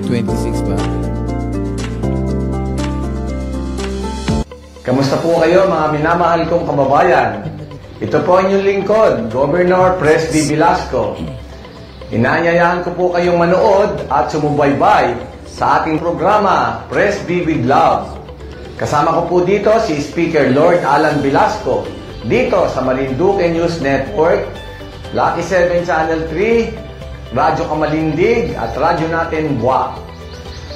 26 ba? Kamusta po kayo mga minamahal kong kababayan? Ito po ang inyong lingkod, Governor Presby Velasco. Inaanyayahan ko po kayong manood at sumubaybay sa ating programa, Presby with Love. Kasama ko po dito si Speaker Lord Alan Velasco, dito sa Marinduque News Network, Lucky 7 Channel 3, Radyo Kamalindig at Radyo Natin Buwak.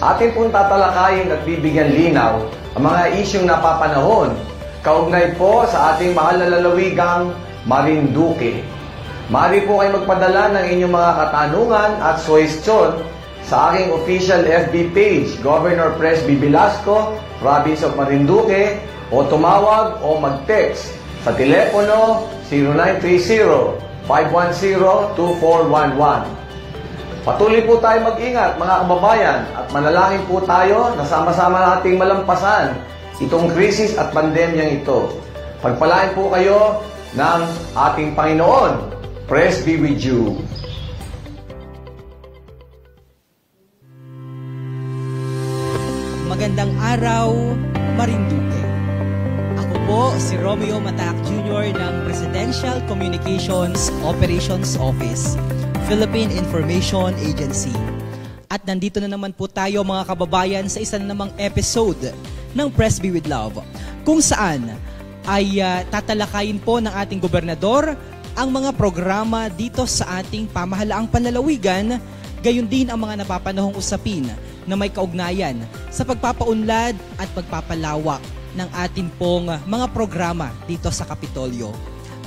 Atin pong tatalakayin at bibigyan linaw ang mga isyong napapanahon kaugnay po sa ating mahal na lalawigang Marinduque. Maaari po kayo magpadala ng inyong mga katanungan at suwestyon sa aking official FB page, Governor Presby Velasco, Province of Marinduque, o tumawag o mag-text sa telepono 0930-510-2411. Patuloy po tayo mag-ingat mga kababayan at manalangin po tayo na sama-sama nating malampasan itong krisis at pandemyang ito. Pagpalain po kayo ng ating Panginoon. Praise be with you. Magandang araw, Marinduque. Ako po si Romeo Matac Jr. ng Presidential Communications Operations Office, Philippine Information Agency. At nandito na naman po tayo mga kababayan sa isa na namang episode ng Presby with Love, kung saan ay tatalakayin po ng ating gobernador ang mga programa dito sa ating pamahalaang panlalawigan, gayon din ang mga napapanahong usapin na may kaugnayan sa pagpapaunlad at pagpapalawak ng ating pong mga programa dito sa Kapitolyo.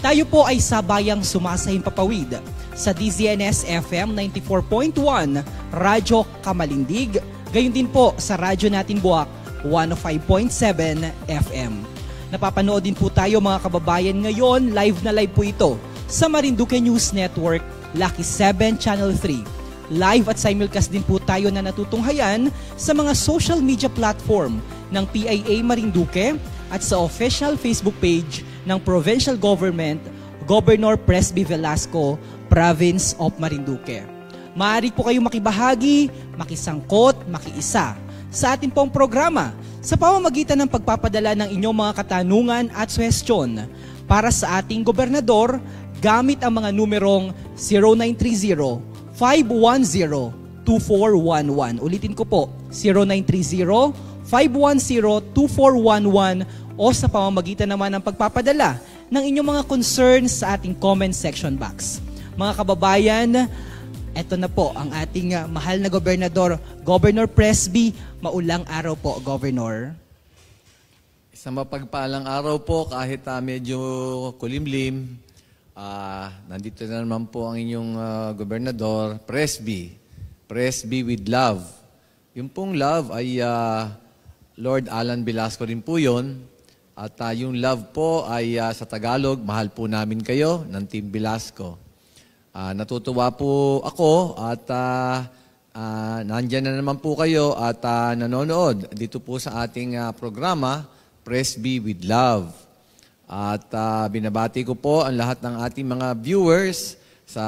Tayo po ay sabayang sumasahimpapawid sa DZNS FM 94.1, Radyo Kamalindig, gayon din po sa Radyo Natin Buwak 105.7 FM. Napapanood din po tayo mga kababayan ngayon, live na live po ito sa Marinduque News Network, Lucky 7 Channel 3. Live at simulcast din po tayo na natutunghayan sa mga social media platform ng PIA Marinduque at sa official Facebook page ng Provincial Government, Governor Presby Velasco, Province of Marinduque. Maaari po kayong makibahagi, makisangkot, makiisa sa ating pong programa sa pamamagitan ng pagpapadala ng inyong mga katanungan at suhestyon para sa ating gobernador gamit ang mga numerong 0930-510-2411. Ulitin ko po, 0930-510-2411 o sa pamamagitan naman ng pagpapadala ng inyong mga concerns sa ating comment section box. Mga kababayan, eto na po ang ating mahal na gobernador, Governor Presby. Maulang araw po, Governor. Isang mapagpalang araw po kahit medyo kulimlim. Nandito na naman po ang inyong gobernador, Presby. Presby with Love. Yung pong love ay Lord Alan Velasco rin po yun. At yung love po ay sa Tagalog, mahal po namin kayo ng Team Velasco. Natutuwa po ako at nandyan na naman po kayo at nanonood dito po sa ating programa, Presby with Love. At binabati ko po ang lahat ng ating mga viewers sa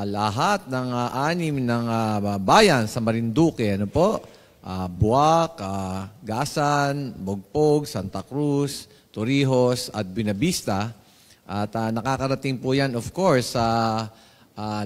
lahat ng anim ng bayan sa Marinduque. Ano po? Buwak, Gasan, Bogpog, Santa Cruz, Torrijos at Buenavista. At nakakarating po yan of course sa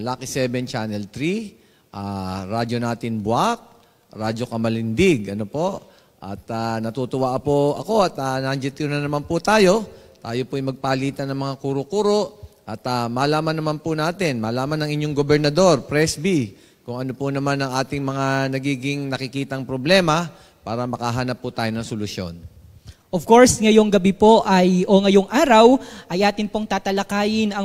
Lucky 7 Channel 3, Radyo Natin Buwak, Radyo Kamalindig. Ano po? At natutuwa po ako at nandiyan na naman po tayo. Tayo po ay magpalitan ng mga kuro-kuro at malaman naman po natin, malaman ng inyong gobernador, Presby, kung ano po naman ang ating mga nagiging nakikitang problema para makahanap po tayo ng solusyon. Of course, ngayong gabi po ngayong araw ay atin pong tatalakayin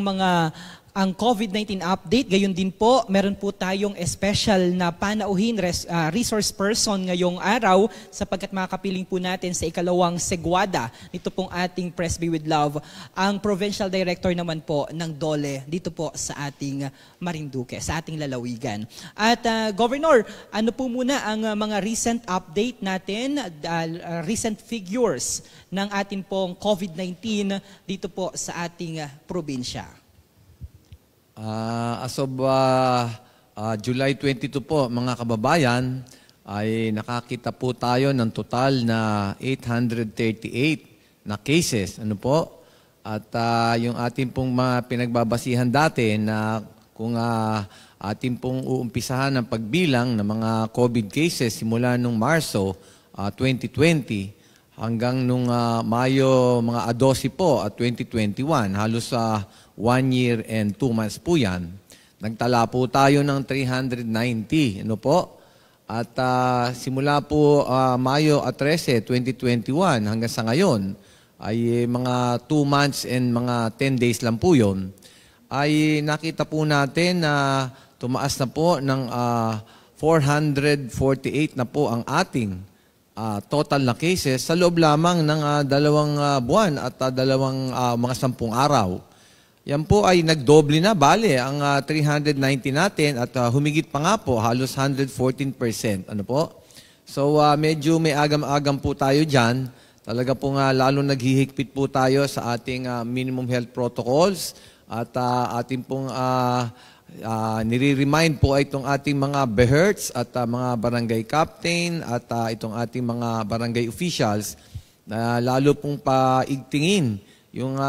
ang COVID-19 update. Gayon din po, meron po tayong special na panauhin resource person ngayong araw sapagkat makakapiling po natin sa ikalawang segwada nito pong ating Presby with Love, ang Provincial Director naman po ng DOLE dito po sa ating Marinduque, sa ating lalawigan. At Governor, ano po muna ang mga recent update natin, recent figures ng ating pong COVID-19 dito po sa ating probinsya? As of July 22 po, mga kababayan, ay nakakita po tayo ng total na 838 na cases. Ano po? At yung ating pong mga pinagbabasihan dati na kung ating pong uumpisahan ng pagbilang ng mga COVID cases simula nung Marso 2020 hanggang nung Mayo mga 12 po at 2021, halos 1 year and 2 months po yan. Nagtala po tayo ng 390. Ano po? At simula po Mayo 13, 2021 hanggang sa ngayon ay mga 2 months and mga 10 days lang po yun, ay nakita po natin na tumaas na po ng 448 na po ang ating total na cases sa loob lamang ng 2 buwan at mga 10 araw. Yan po ay nagdoble na, bale, ang 390 natin at humigit pa nga po, halos 114%. Ano po? So, medyo may agam-agam po tayo dyan. Talaga po nga lalo naghihigpit po tayo sa ating minimum health protocols at ating pong nire-remind po ay itong ating mga BHERTs at mga barangay captain at itong ating mga barangay officials na lalo pong paigtingin yung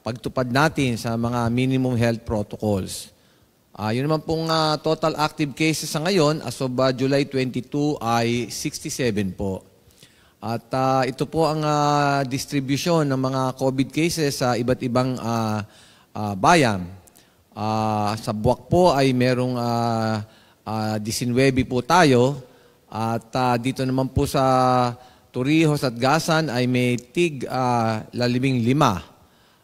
pagtupad natin sa mga minimum health protocols. Yun naman pong total active cases sa ngayon as of July 22 ay 67 po. At ito po ang distribution ng mga COVID cases sa iba't ibang bayan. Sa Buwak po ay merong 19 po tayo. At dito naman po sa Torrijos at Gasan ay may tig 15.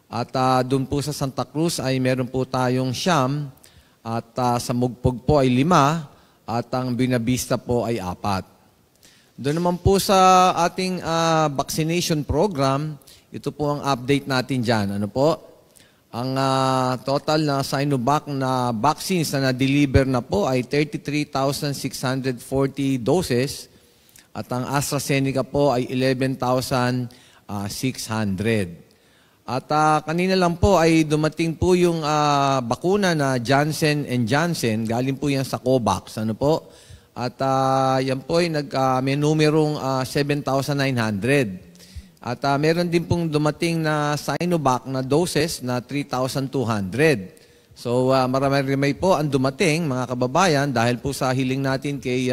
At doon po sa Santa Cruz ay meron po tayong 9. At sa Mugpog po ay 5. At ang Buenavista po ay 4. Doon naman po sa ating vaccination program, ito po ang update natin dyan. Ano po? Ang total na Sinovac na vaccines na na-deliver na po ay 33,640 doses at ang AstraZeneca po ay 11,600. At kanina lang po ay dumating po yung bakuna na Johnson & Johnson, galing po yan sa COVAX. Ano po? At yan po ay may numerong 7,900. At meron din pong dumating na Sinovac na doses na 3,200. So marami po ang dumating, mga kababayan, dahil po sa hiling natin kay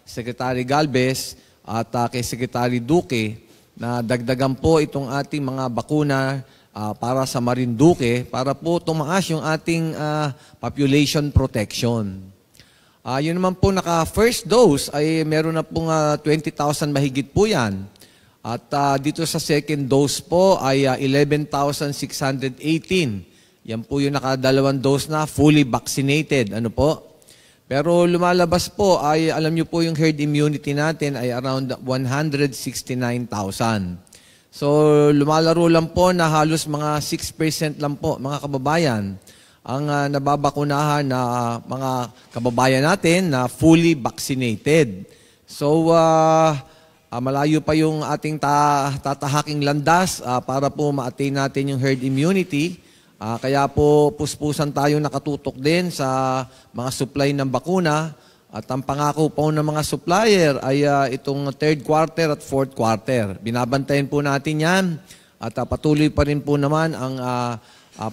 Secretary Galvez at kay Secretary Duque na dagdagan po itong ating mga bakuna para sa Marinduque para po tumaas yung ating population protection. Yun naman po naka-first dose ay meron na pong 20,000 mahigit po yan. At dito sa second dose po ay 11,618. Yan po yung naka-2 dose na fully vaccinated. Ano po? Pero lumalabas po ay alam nyo po yung herd immunity natin ay around 169,000. So lumalaro lang po na halos mga 6% lang po mga kababayan ang nababakunahan na mga kababayan natin na fully vaccinated. So malayo pa yung ating tatahaking landas para po ma-attain natin yung herd immunity. Kaya po puspusan tayo nakatutok din sa mga supply ng bakuna. At ang pangako po ng mga supplier ay itong 3rd quarter at 4th quarter. Binabantayan po natin yan at patuloy pa rin po naman ang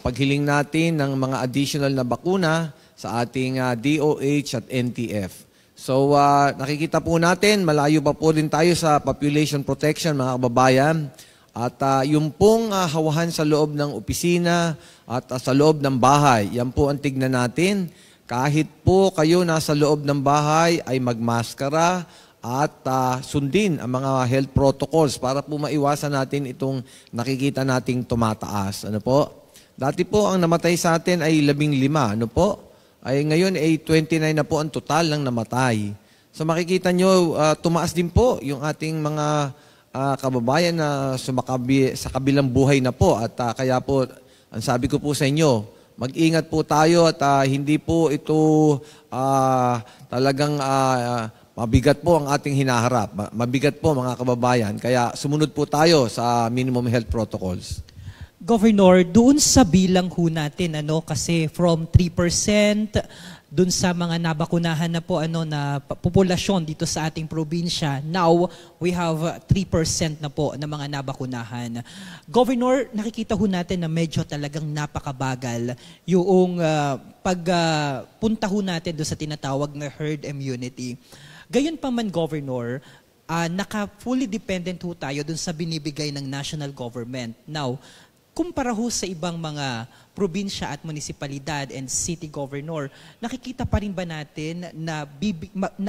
paghiling natin ng mga additional na bakuna sa ating DOH at NTF. So nakikita po natin, malayo pa po din tayo sa population protection mga kababayan. At yung pong hawahan sa loob ng opisina at sa loob ng bahay, yan po ang tignan natin. Kahit po kayo nasa loob ng bahay ay magmaskara at sundin ang mga health protocols para po maiwasan natin itong nakikita nating tumataas. Ano po? Dati po ang namatay sa atin ay 15. Ano po? Ay ngayon ay 29 na po ang total ng namatay. So makikita nyo, tumaas din po yung ating mga kababayan na sa kabilang buhay na po. At kaya po, ang sabi ko po sa inyo, mag-ingat po tayo at hindi po ito talagang mabigat po ang ating hinaharap. Mabigat po mga kababayan. Kaya sumunod po tayo sa minimum health protocols. Governor, doon sa bilang ho natin, kasi from 3% dun sa mga nabakunahan na po na populasyon dito sa ating probinsya. Now, we have 3% na po na mga nabakunahan. Governor, nakikita ho natin na medyo talagang napakabagal yung pagpunta ho natin doon sa tinatawag na herd immunity. Gayon pa man, Governor, naka-fully dependent ho tayo dun sa binibigay ng national government. Now, kumpara ho sa ibang mga probinsya at munisipalidad and city governor, nakikita pa rin ba natin na,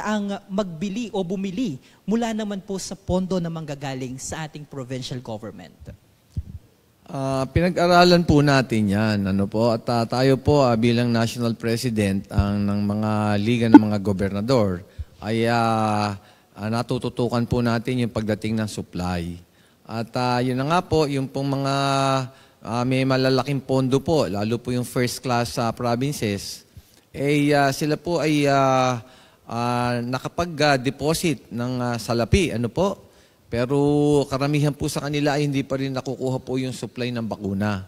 ang magbili o bumili mula naman po sa pondo na manggagaling sa ating provincial government? Pinag-aralan po natin yan. At tayo po bilang national president ng mga liga ng mga gobernador ay natututukan po natin yung pagdating ng supply. At yun na nga po, yung pong mga may malalaking pondo po, lalo po yung first class provinces, sila po ay nakapag-deposit ng salapi. Pero karamihan po sa kanila ay hindi pa rin nakukuha po yung supply ng bakuna.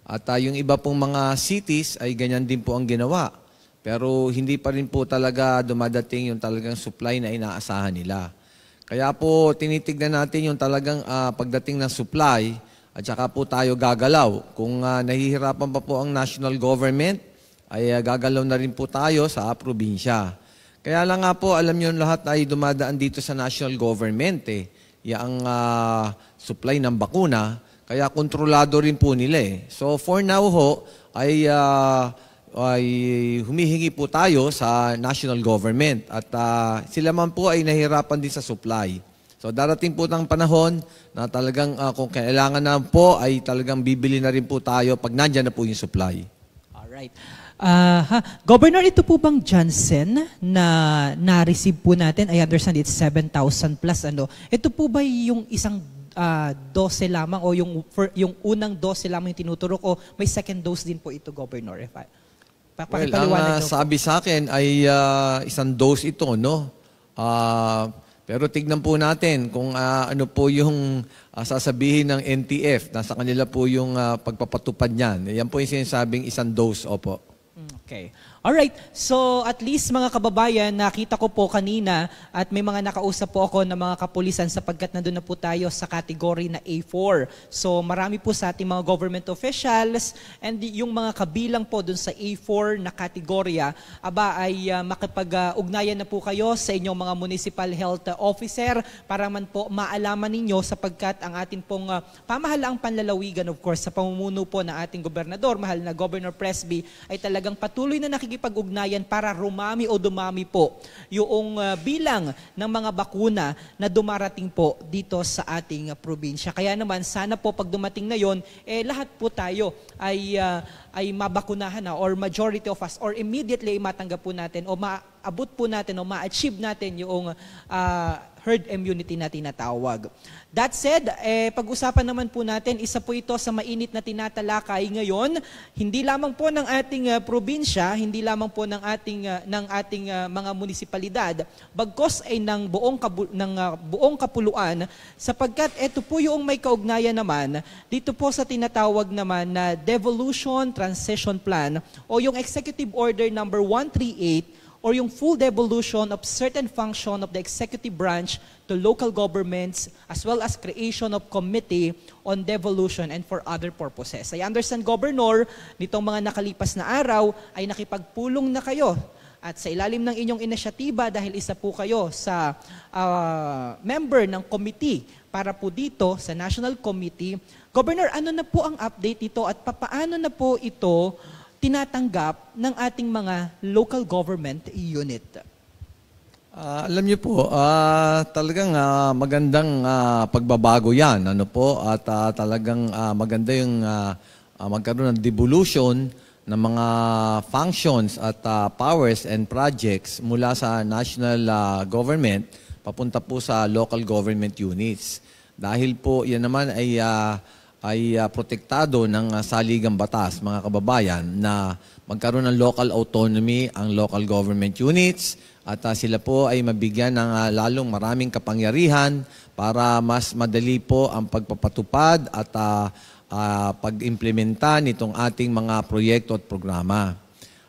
At yung iba pong mga cities ay ganyan din po ang ginawa. Pero hindi pa rin po talaga dumadating yung talagang supply na inaasahan nila. Kaya po tinitignan natin yung talagang pagdating ng supply at saka po tayo gagalaw. Kung nahihirapan pa po ang national government, ay gagalaw na rin po tayo sa probinsya. Kaya lang nga po, alam nyo lahat ay dumadaan dito sa national government. Yung supply ng bakuna, kaya kontrolado rin po nila. So for now ho, ay humihingi po tayo sa national government at sila man po ay nahirapan din sa supply. So darating po ng panahon na talagang kung kailangan na po ay talagang bibili na rin po tayo pag nandyan na po yung supply. Alright. Governor, ito po bang Janssen na na-receive po natin? I understand it's 7,000 plus. Ito po ba yung isang dose lamang o yung unang dose lamang yung tinuturok o may second dose din po ito, Governor? Well, ang sabi sa akin ay isang dose ito, no? Pero tignan po natin kung ano po yung sasabihin ng NTF. Nasa kanila po yung pagpapatupad niyan. Yan po yung sinasabing isang dose, opo. Okay. Alright, so at least mga kababayan, nakita ko po kanina at may mga nakausap po ako ng mga kapulisan sapagkat nandun na po tayo sa kategory na A4. So marami po sa ating mga government officials and yung mga kabilang po dun sa A4 na kategorya, ay makipag-ugnayan na po kayo sa inyong mga municipal health officer para man po maalaman ninyo sapagkat ang ating pong pamahalaang panlalawigan, of course, sa pamumuno po ng ating gobernador, mahal na Governor Presby, ay talagang patuloy na nakikipag-ugnayan para rumami o dumami po yung bilang ng mga bakuna na dumarating po dito sa ating probinsya. Kaya naman, sana po pag dumating na yon, lahat po tayo ay mabakunahan na or majority of us or immediately matanggap po natin o maabot po natin o ma-achieve natin yung herd immunity na tinatawag. That said, pag-usapan naman po natin, isa po ito sa mainit na tinatalakay ngayon, hindi lamang po ng ating probinsya, hindi lamang po ng ating mga munisipalidad, bagkos ay ng buong kapuluan, sapagkat ito po yung may kaugnayan naman, dito po sa tinatawag naman na Devolution Transition Plan o yung Executive Order number 138 or yung full devolution of certain function of the executive branch to local governments as well as creation of committee on devolution and for other purposes. I understand, Governor, nitong mga nakalipas na araw ay nakipagpulong na kayo at sa ilalim ng inyong inisyatiba dahil isa po kayo sa member ng committee para po dito sa National Committee. Governor, ano na po ang update ito at papaano na po ito tinatanggap ng ating mga local government unit? Alam niyo po, talagang magandang pagbabago yan. At talagang maganda yung magkaroon ng devolution ng mga functions at powers and projects mula sa national government papunta po sa local government units. Dahil po yan naman ay protektado ng saligang batas, mga kababayan, na magkaroon ng local autonomy ang local government units at sila po ay mabigyan ng lalong maraming kapangyarihan para mas madali po ang pagpapatupad at pag-implementa nitong ating mga proyekto at programa.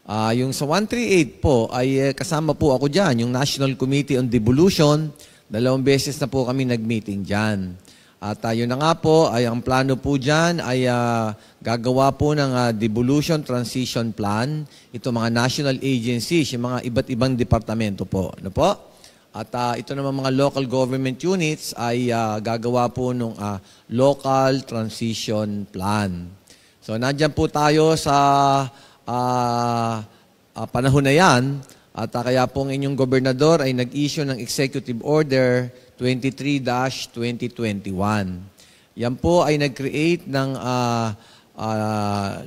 Yung sa 138 po ay kasama po ako dyan, yung National Committee on Devolution. 2 beses na po kami nag-meeting dyan. At yun na nga po, ay ang plano po dyan ay gagawa po ng Devolution Transition Plan. Ito mga national agencies, yung mga iba't ibang departamento po. Ano po? At ito naman mga local government units ay gagawa po ng Local Transition Plan. So nandyan po tayo sa panahon na yan. At kaya po ang inyong gobernador ay nag-issue ng Executive Order 23-2021. Yan po ay nag-create ng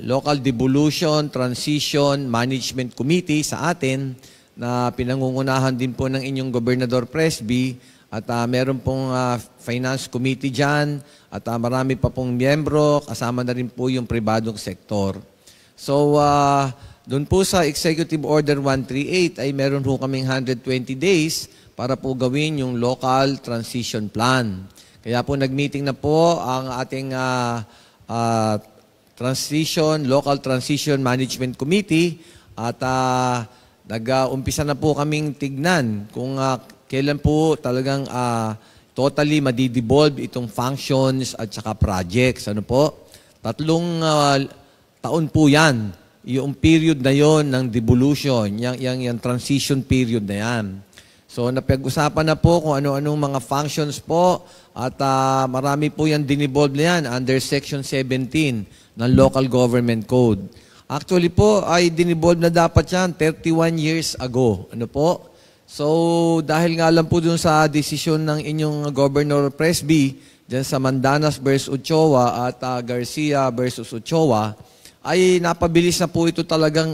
Local Devolution Transition Management Committee sa atin na pinangungunahan din po ng inyong Gobernador Presby at meron pong Finance Committee dyan at marami pa pong miyembro, kasama na rin po yung pribadong sektor. So, doon po sa Executive Order 138 ay meron po kaming 120 days para po gawin yung Local Transition Plan. Kaya po nag-meeting na po ang ating Local Transition Management Committee at nag-umpisa na po kaming tignan kung kailan po talagang totally madidevolve itong functions at saka projects. Ano po? 3 taon po yan. Yung period na yon ng devolution, yung transition period na yan. So napag-usapan na po kung ano-anong mga functions po at marami po yan dinevolve na yan under Section 17 ng Local Government Code. Actually po ay dinevolve na dapat yan 31 years ago. Ano po? So dahil nga lang po dun sa desisyon ng inyong Governor Presby dyan sa Mandanas versus Ochoa at Garcia versus Ochoa, ay napabilis na po ito talagang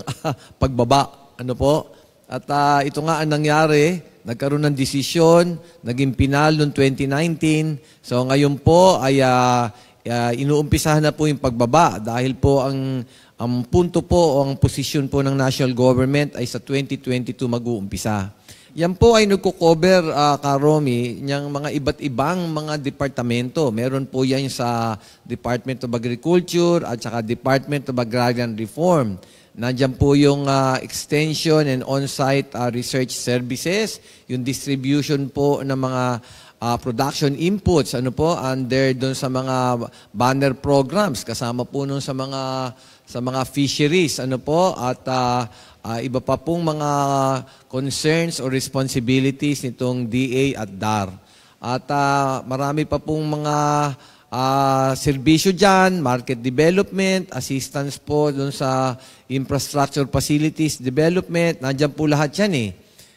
pagbaba. Ano po? At ito nga ang nangyari, nagkaroon ng desisyon, naging pinal noong 2019. So ngayon po ay inuumpisahan na po yung pagbaba dahil po ang punto po o ang posisyon po ng national government ay sa 2022 mag-uumpisa. Yan po ay nagko-cover, Karomi, niyang mga iba't ibang mga departamento. Meron po yan sa Department of Agriculture at saka Department of Agrarian Reform. Nandiyan po yung extension and on-site research services, yung distribution po ng mga production inputs, ano po, under doon sa mga banner programs, kasama po nun sa mga fisheries, ano po, at iba pa pong mga concerns or responsibilities nitong DA at DAR. At marami pa pong mga serbisyo dyan, market development, assistance po doon sa infrastructure facilities development, nandyan po lahat yan eh.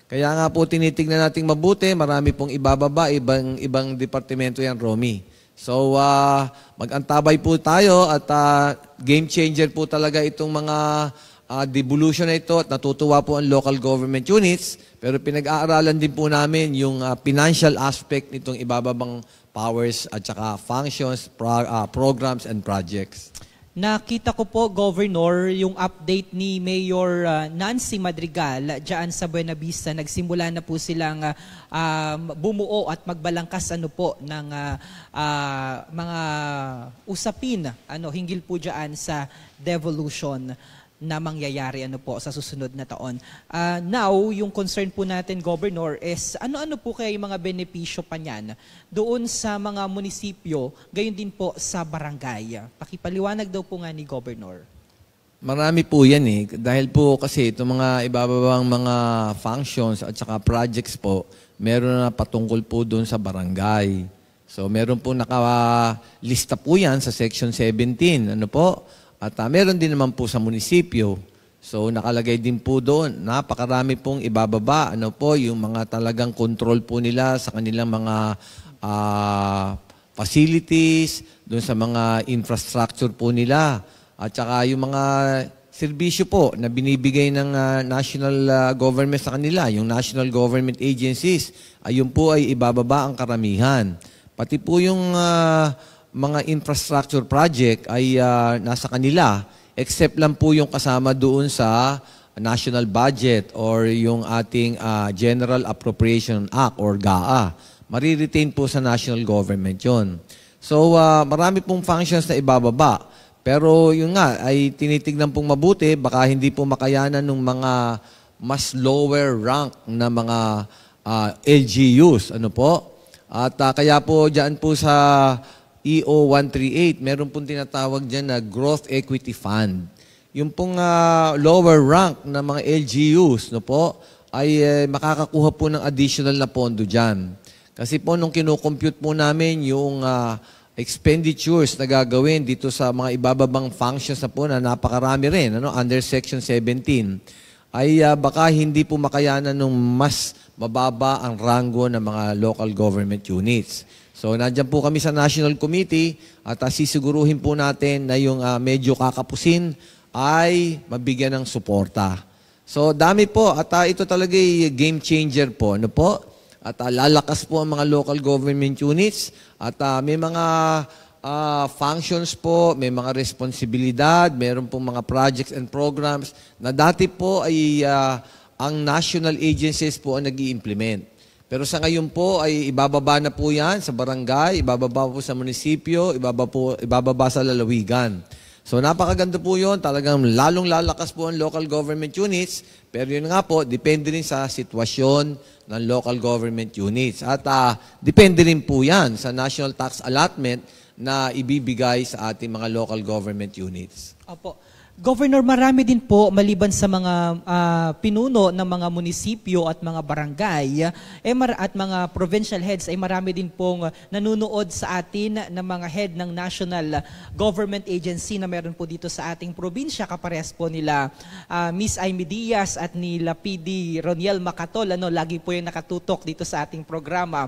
Kaya nga po tinitignan nating mabuti, marami pong ibababa, ibang departamento yan, Romy. So, mag-antabay po tayo at game changer po talaga itong mga devolution na ito at natutuwa po ang local government units, pero pinag-aaralan din po namin yung financial aspect nitong ibababang powers at saka functions, programs, and projects. Nakita ko po, Governor, yung update ni Mayor Nancy Madrigal dyan sa Buena Vista. Nagsimula na po silang bumuo at magbalangkas po ng mga usapin hinggil po dyan sa devolution na mangyayari po sa susunod na taon. Now, yung concern po natin, Governor, is ano-ano po kaya yung mga benepisyo pa niyan doon sa mga munisipyo, gayon din po sa barangay. Pakipaliwanag daw po nga ni Governor. Marami po yan eh. Dahil po kasi itong mga ibababang mga functions at saka projects po, meron na patungkol po doon sa barangay. So meron po nakalista po yan sa Section 17. Ano po? At meron din naman po sa munisipyo. So nakalagay din po doon, napakarami pong ibababa. Ano po, yung mga talagang control po nila sa kanilang mga facilities, doon sa mga infrastructure po nila. At saka yung mga serbisyo po na binibigay ng national government sa kanila, yung national government agencies, ayun po ay ibababa ang karamihan. Pati po yung mga infrastructure project ay nasa kanila, except lang po yung kasama doon sa national budget or yung ating General Appropriation Act or GAA. Mariretain po sa national government yon. So, marami pong functions na ibababa. Pero yun nga, ay tinitignan pong mabuti, baka hindi po makayanan ng mga mas lower rank na mga LGUs. Ano po? At kaya po dyan po sa EO 138, meron pong tinatawag dyan na Growth Equity Fund. Yung pong lower rank na mga LGUs, no po, ay makakakuha po ng additional na pondo dyan. Kasi po nung kinocompute po namin yung expenditures na gagawin dito sa mga ibababang functions na po na napakarami rin, under Section 17, ay baka hindi po makayanan ng mas mababa ang rango ng mga local government units. So, nandyan po kami sa National Committee at sisiguruhin po natin na yung medyo kakapusin ay mabigyan ng suporta. So, dami po. At ito talaga game changer po. Ano po? At lalakas po ang mga local government units. At may mga functions po, may mga responsibilidad, meron po mga projects and programs na dati po ay ang national agencies po ang nag-i-implement. Pero sa ngayon po ay ibababa na po yan sa barangay, ibababa po sa munisipyo, ibababa sa lalawigan. So napakaganda po yun, talagang lalong lalakas po ang local government units, pero yun nga po, depende rin sa sitwasyon ng local government units. At depende rin po yan sa national tax allotment na ibibigay sa ating mga local government units. Opo. Governor, marami din po maliban sa mga pinuno ng mga munisipyo at mga barangay at mga provincial heads ay marami din pong nanunood sa atin ng mga head ng national government agency na meron po dito sa ating probinsya. Kaparehas po nila Miss Amy Diaz at nila PD Roniel Macatol. Lagi po yung nakatutok dito sa ating programa.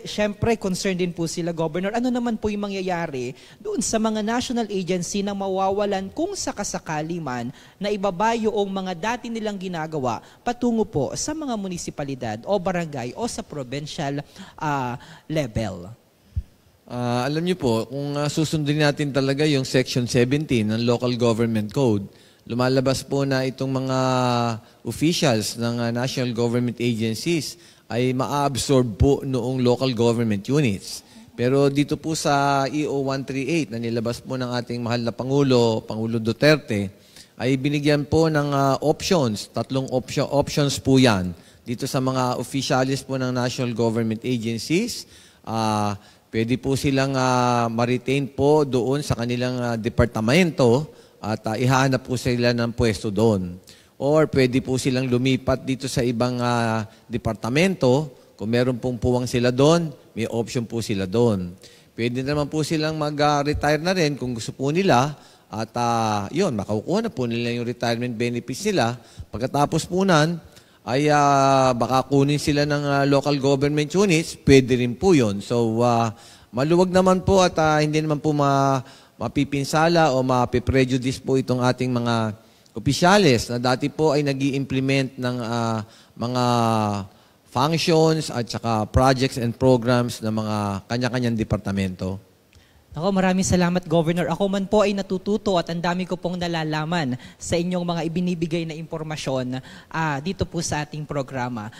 Syempre, concerned din po sila, Governor. Ano naman po yung mangyayari doon sa mga national agency na mawawalan kung sa kasakali man na ibaba yung mga dati nilang ginagawa patungo po sa mga munisipalidad o barangay o sa provincial level? Alam niyo po, kung susundin natin talaga yung Section 17 ng Local Government Code, lumalabas po na itong mga officials ng national government agencies ay ma-absorb po noong local government units. Pero dito po sa EO 138 na nilabas po ng ating mahal na Pangulo Duterte, ay binigyan po ng options, tatlong options po yan. Dito sa mga officialis po ng national government agencies, pwede po silang ma-retain po doon sa kanilang departamento at ihahanap po sila ng pwesto doon. Or pwede po silang lumipat dito sa ibang departamento. Kung meron pong puwang sila doon, may option po sila doon. Pwede naman po silang mag-retire na rin kung gusto po nila. At yun, makukuha na po nila yung retirement benefits nila. Pagkatapos po nan, ay baka kunin sila ng local government units, pwede rin po yun. So, maluwag naman po at hindi naman po mapipinsala o mapiprejudice po itong ating mga opisyales na dati po ay nag-i-implement ng mga functions at saka projects and programs ng mga kanya-kanyang departamento. Ako, maraming salamat, Governor. Ako man po ay natututo at ang dami ko pong nalalaman sa inyong mga ibinibigay na impormasyon dito po sa ating programa.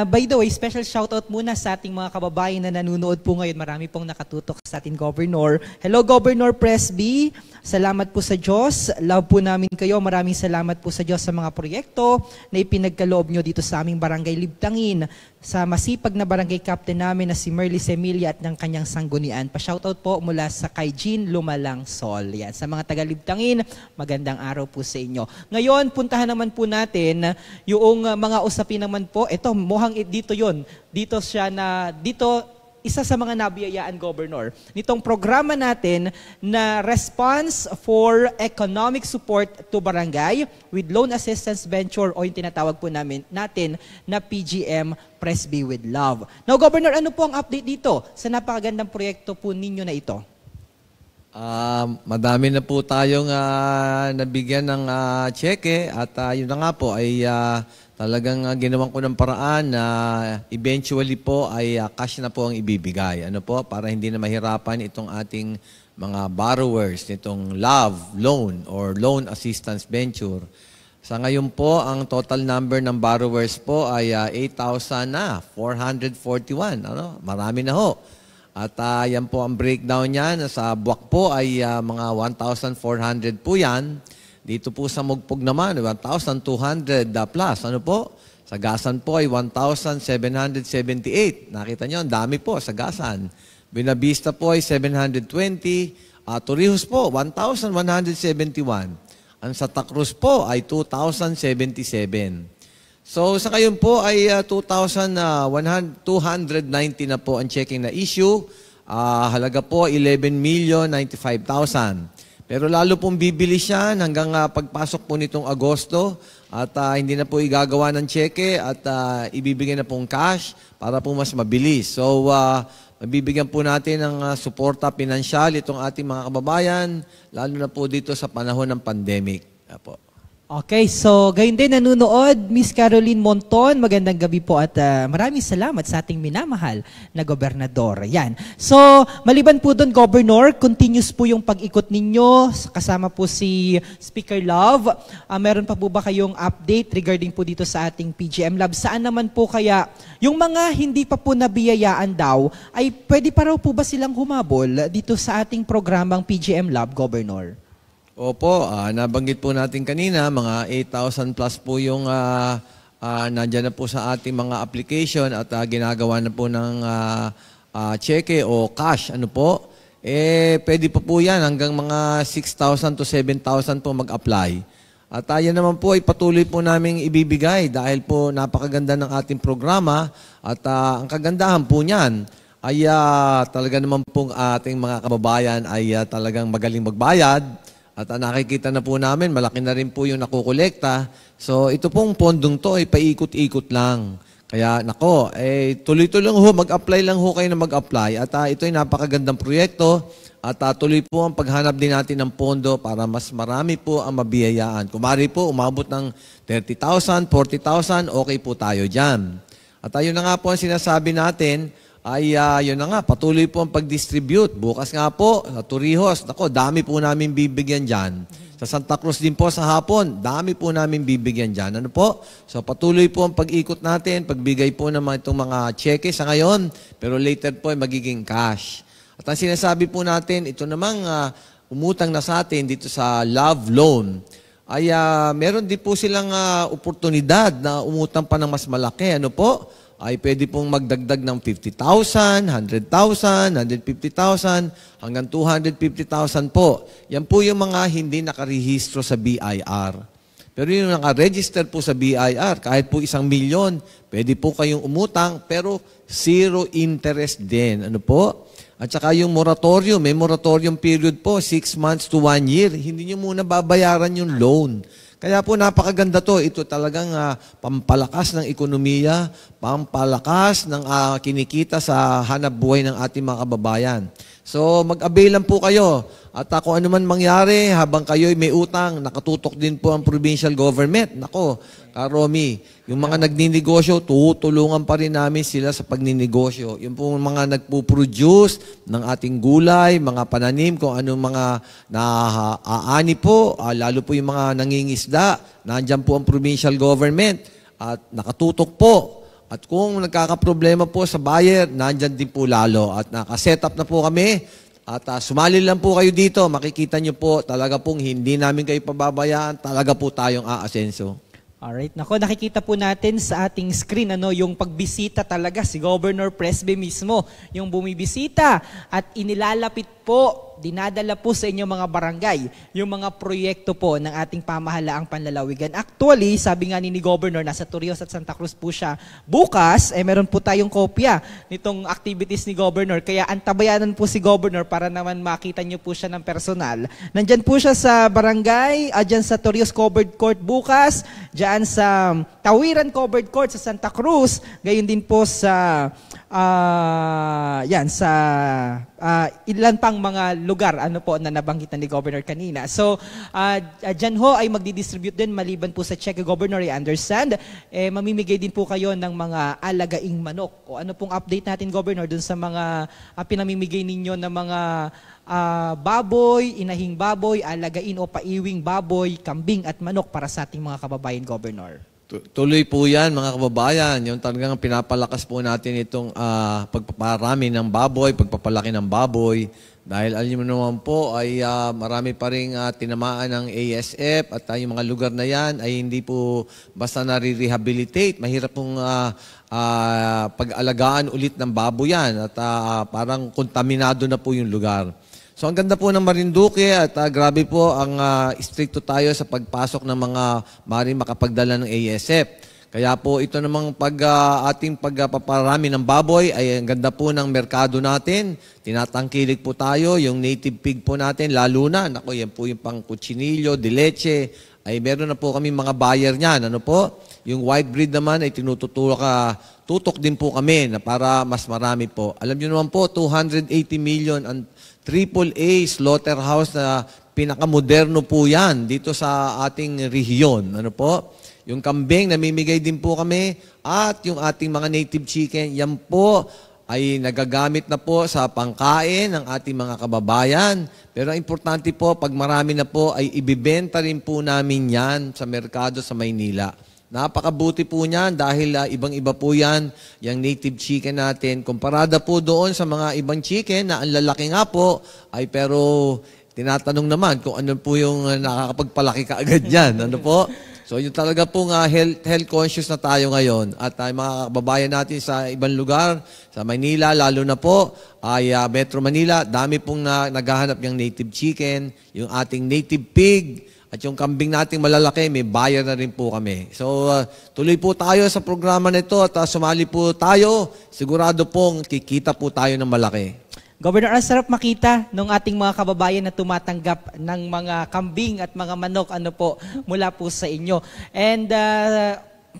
By the way, special shoutout muna sa ating mga kababayan na nanonood po ngayon. Marami pong nakatutok sa ating Governor. Hello, Governor Presby. Salamat po sa Diyos. Love po namin kayo. Maraming salamat po sa Diyos sa mga proyekto na ipinagkaloob nyo dito sa aming Barangay Libtangin. Sa masipag na barangay captain namin na si Merly Semilia at ng kanyang sanggunian. Pa-shoutout po mula sa kay Jean Lumalang Sol. Yan. Sa mga taga-Libtangin, magandang araw po sa inyo. Ngayon, puntahan naman po natin yung mga usapin naman po. Ito, mukhang dito yon. Dito isa sa mga nabiyayaan, Governor, nitong programa natin na Response for Economic Support to Barangay with Loan Assistance Venture o yung tinatawag po natin na PGM Presby with Love. Now, Governor, ano po ang update dito sa napakagandang proyekto po ninyo na ito? Madami na po tayong nabigyan ng cheque at yun na nga po ay talagang ginawan ko ng paraan na eventually po ay cash na po ang ibibigay. Ano po? Para hindi na mahirapan itong ating mga borrowers nitong LOVE loan or Loan Assistance Venture. Sa ngayon po, ang total number ng borrowers po ay 8,441. Marami na ho. At yan po ang breakdown niyan. Sa buwak po ay mga 1,400 po yan. Dito po sa Mugpog naman, 1,200 plus. Ano po? Sa Gasan po ay 1,778. Nakita nyo, ang dami po sa Gasan. Buenavista po ay 720. Torrijos po, 1,171. Ang Santa Cruz po ay 2,077. So sa ngayon po ay 290 na po ang checking na issue. Halaga po 11,095,000. Pero lalo pong bibilis yan hanggang pagpasok po nitong Agosto at hindi na po igagawa ng cheque at ibibigay na pong cash para po mas mabilis. So mabibigyan po natin ng suporta pinansyal itong ating mga kababayan, lalo na po dito sa panahon ng pandemic. Apo. Okay, so gayon din nanonood, Miss Caroline Monton, magandang gabi po at maraming salamat sa ating minamahal na gobernador. Yan. So, maliban po doon, Governor, continuous po yung pag-ikot ninyo, kasama po si Speaker Love. Meron pa po ba kayong update regarding po dito sa ating PGM Lab? Saan naman po kaya yung mga hindi pa po nabiyayaan daw, ay pwede pa raw po ba silang humabol dito sa ating programang PGM Lab, Governor? Opo, nabanggit po natin kanina, mga 8,000 plus po yung nandyan na po sa ating mga application at ginagawa na po ng cheque o cash. Ano po? Pwede pa po yan hanggang mga 6,000 to 7,000 po mag-apply. At yan naman po ay patuloy po namin ibibigay dahil po napakaganda ng ating programa at ang kagandahan po niyan ay talaga naman pong ating mga kababayan ay talagang magaling magbayad. At nakikita na po namin, malaki na rin po yung nakukolekta. So ito pong pondong to ay paikot-ikot lang. Kaya nako, tuloy-tuloy ho, mag-apply lang ho kayo na mag-apply. At ito ay napakagandang proyekto. At tuloy po ang paghanap din natin ng pondo para mas marami po ang mabiyayaan. Kumari po, umabot ng 30,000, 40,000, okay po tayo dyan. At ayun na nga po ang sinasabi natin, ay yun na nga, patuloy po ang pag-distribute. Bukas nga po, sa Torrijos, nako, dami po namin bibigyan dyan. Sa Santa Cruz din po sa hapon, dami po namin bibigyan dyan. Ano po? So patuloy po ang pag-ikot natin, pagbigay po ng itong mga cheque sa ngayon, pero later po ay magiging cash. At ang sinasabi po natin, ito namang umutang na sa atin dito sa Love Loan, ay meron din po silang oportunidad na umutang pa ng mas malaki. Ano po? Ay pwede pong magdagdag ng 50,000, 100,000, 150,000, hanggang 250,000 po. Yan po yung mga hindi nakarehistro sa BIR. Pero yung nakaregister po sa BIR, kahit po 1 milyon, pwede po kayong umutang, pero zero interest din. Ano po? At saka yung moratorium, may moratorium period po, 6 months to 1 year. Hindi nyo muna babayaran yung loan. Kaya po napakaganda to. Ito talagang pampalakas ng ekonomiya, pampalakas ng kinikita sa hanap buhay ng ating mga kababayan. So mag-avail lang po kayo. At kung ano man mangyari, habang kayo may utang, nakatutok din po ang provincial government. Nako, Romy, yung mga nagninegosyo, tutulungan pa rin namin sila sa pagninegosyo. Yung po mga nagpo-produce ng ating gulay, mga pananim, kung anong mga naaani po, lalo po yung mga nangingisda, nandyan po ang provincial government at nakatutok po. At kung nagkakaproblema po sa buyer, nandyan din po lalo. At nakaset up na po kami. At sumali lang po kayo dito. Makikita nyo po, talaga pong hindi namin kayo pababayaan. Talaga po tayong aasenso. Alright. Nako, nakikita po natin sa ating screen yung pagbisita talaga si Governor Presby mismo. Yung bumibisita at inilalapit po, dinadala po sa inyong mga barangay yung mga proyekto po ng ating pamahalaang panlalawigan. Actually, sabi nga ni Governor, nasa Torrijos at Santa Cruz po siya. Bukas, meron po tayong kopya nitong activities ni Governor. Kaya antabayanan po si Governor para naman makita niyo po siya ng personal. Nandyan po siya sa barangay, dyan sa Torrijos Covered Court bukas, dyan sa Tawiran Covered Court sa Santa Cruz, gayon din po sa ilan pang mga lugar na nabanggitan ni Governor kanina. So, dyan ho ay magdi-distribute din maliban po sa cheque, Governor, I understand. Mamimigay din po kayo ng mga alagaing manok. O ano pong update natin, Governor, dun sa mga pinamimigay ninyo ng mga baboy, inahing baboy, alagain o paiwing baboy, kambing at manok para sa ating mga kababayan, Governor? Tuloy po yan, mga kababayan. Yung talagang pinapalakas po natin itong pagpaparami ng baboy, pagpapalaki ng baboy. Dahil alam mo naman po ay marami pa rin tinamaan ng ASF at yung mga lugar na yan ay hindi po basta nare-rehabilitate. Mahirap pong pag-alagaan ulit ng baboy yan at parang kontaminado na po yung lugar. So ang ganda po ng Marinduque at grabe po ang stricto tayo sa pagpasok ng mga maaaring makapagdala ng ASF. Kaya po ito namang ating pagpaparami ng baboy ay ang ganda po ng merkado natin. Tinatangkilik po tayo, yung native pig po natin, lalo na, yan po yung pang kutsinilyo, de leche, ay meron na po kami mga buyer niyan. Ano po? Yung white breed naman ay tutok din po kami na para mas marami po. Alam niyo naman po, 280 million ang AAA slaughterhouse na pinakamoderno po yan dito sa ating rehiyon. Ano po? Yung kambing, namimigay din po kami at yung ating mga native chicken, yan po ay nagagamit na po sa pangkain ng ating mga kababayan. Pero ang importante po, pag marami na po, ay ibibenta rin po namin yan sa merkado sa Maynila. Napakabuti po niyan dahil ibang-iba po yan, yung native chicken natin. Komparada po doon sa mga ibang chicken na ang lalaki nga po, ay pero tinatanong naman kung ano po yung nakakapagpalaki kaagad yan. Ano po? So yung talaga pong health conscious na tayo ngayon. At mga kababayan natin sa ibang lugar, sa Manila, lalo na po, ay Metro Manila, dami pong naghahanap yung native chicken, yung ating native pig, at yung kambing nating malalaki, may buyer na rin po kami. So, tuloy po tayo sa programa nito at sumali po tayo. Sigurado pong kikita po tayo ng malaki. Governor, ang sarap makita ng ating mga kababayan na tumatanggap ng mga kambing at mga manok mula po sa inyo. And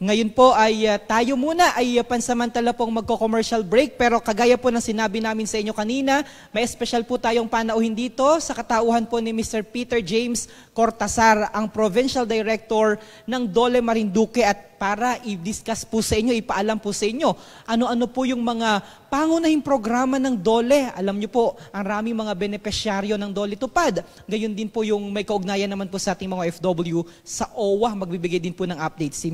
ngayon po ay tayo muna ay pansamantala pong magko-commercial break, pero kagaya po ng sinabi namin sa inyo kanina, may special po tayong panauhin dito sa katauhan po ni Mr. Peter James Cortazar, ang Provincial Director ng Dole Marinduque, at para i-discuss po sa inyo, ipaalam po sa inyo ano-ano po yung mga pangunahing programa ng Dole. Alam nyo po, ang raming mga benepisyaryo ng Dole Tupad. Gayon din po yung may kaugnayan naman po sa ating mga OFW sa OWA. Magbibigay din po ng update si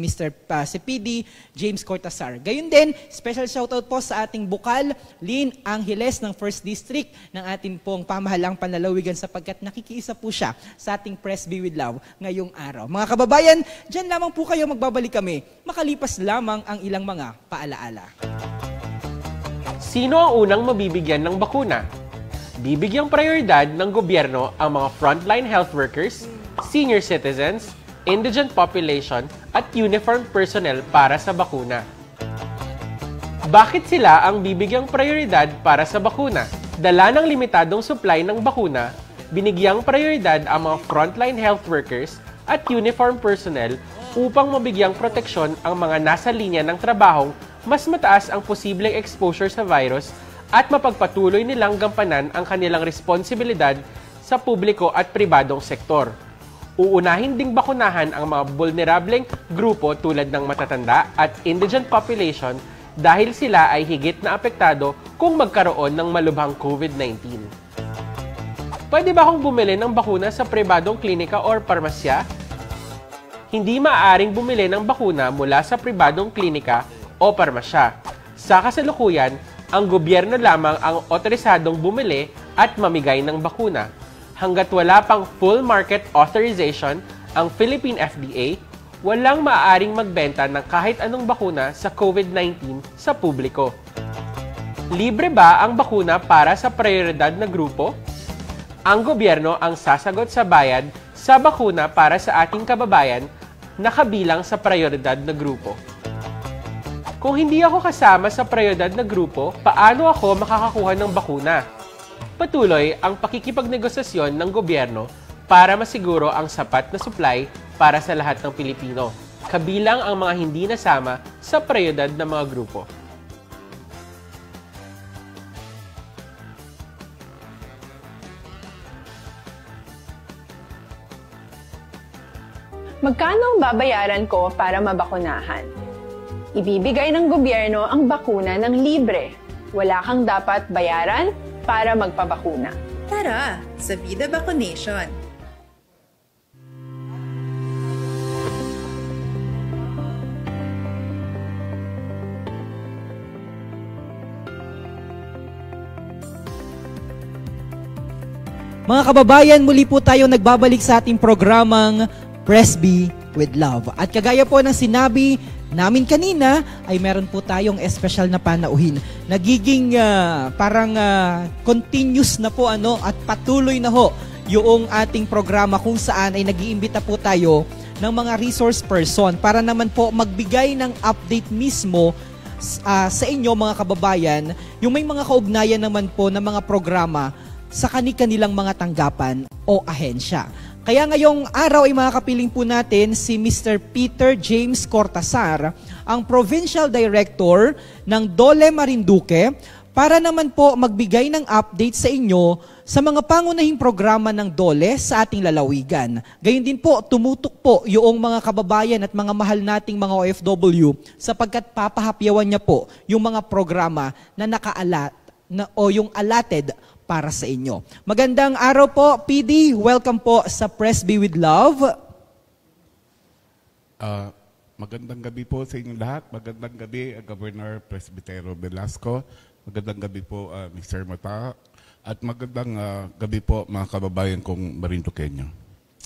si PD James Cortazar. Gayon din, special shoutout po sa ating bukal, Lynn Angeles ng 1st District ng ating pong pamahalang panlalawigan, sapagkat nakikiisa po siya sa ating Presby with Love ngayong araw. Mga kababayan, dyan lamang po kayo, magbabalik kami makalipas lamang ang ilang mga paalaala. Sino ang unang mabibigyan ng bakuna? Bibigyang prioridad ng gobyerno ang mga frontline health workers, senior citizens, indigent population at uniformed personnel para sa bakuna. Bakit sila ang bibigyang prioridad para sa bakuna? Dala ng limitadong supply ng bakuna, binigyang prioridad ang mga frontline health workers at uniformed personnel upang mabigyang proteksyon ang mga nasa linya ng trabahong mas mataas ang posibleng exposure sa virus at mapagpatuloy nilang gampanan ang kanilang responsibilidad sa publiko at pribadong sektor. Uunahin ding bakunahan ang mga vulnerableng grupo tulad ng matatanda at indigent population dahil sila ay higit na apektado kung magkaroon ng malubhang COVID-19. Pwede ba akong bumili ng bakuna sa pribadong klinika or parmasya? Hindi maaaring bumili ng bakuna mula sa pribadong klinika o parmasya. Sa kasalukuyan, ang gobyerno lamang ang otorisadong bumili at mamigay ng bakuna. Hanggat wala pang full market authorization ang Philippine FDA, walang maaaring magbenta ng kahit anong bakuna sa COVID-19 sa publiko. Libre ba ang bakuna para sa prioridad na grupo? Ang gobyerno ang sasagot sa bayad sa bakuna para sa ating kababayan na kabilang sa prioridad na grupo. Kung hindi ako kasama sa prioridad na grupo, paano ako makakakuha ng bakuna? Patuloy ang pakikipagnegosasyon ng gobyerno para masiguro ang sapat na supply para sa lahat ng Pilipino, kabilang ang mga hindi nasama sa prioridad na mga grupo. Magkano ang babayaran ko para mabakunahan? Ibibigay ng gobyerno ang bakuna ng libre. Wala kang dapat bayaran para magpabakuna. Tara, sa Vida Vacunation! Mga kababayan, muli po tayong nagbabalik sa ating programang Presby with Love. At kagaya po ng sinabi namin kanina, ay meron po tayong espesyal na panauhin. Nagiging parang continuous na po at patuloy na ho yung ating programa kung saan ay nag-iimbita po tayo ng mga resource person para naman po magbigay ng update mismo sa inyo mga kababayan, yung may mga kaugnayan naman po ng mga programa sa kanilang mga tanggapan o ahensya. Kaya ngayong araw ay makakapiling po natin si Mr. Peter James Cortazar, ang Provincial Director ng Dole Marinduque, para naman po magbigay ng update sa inyo sa mga pangunahing programa ng Dole sa ating lalawigan. Gayun din po, tumutok po yung mga kababayan at mga mahal nating mga OFW sapagkat papahapyawan niya po yung mga programa na nakaalat o yung allotted para sa inyo. Magandang araw po, PD. Welcome po sa Presby with Love. Magandang gabi po sa inyong lahat. Magandang gabi, Governor Presbytero Velasco. Magandang gabi po, Mr. Mata. At magandang gabi po, mga kababayan kong Marinduqueño.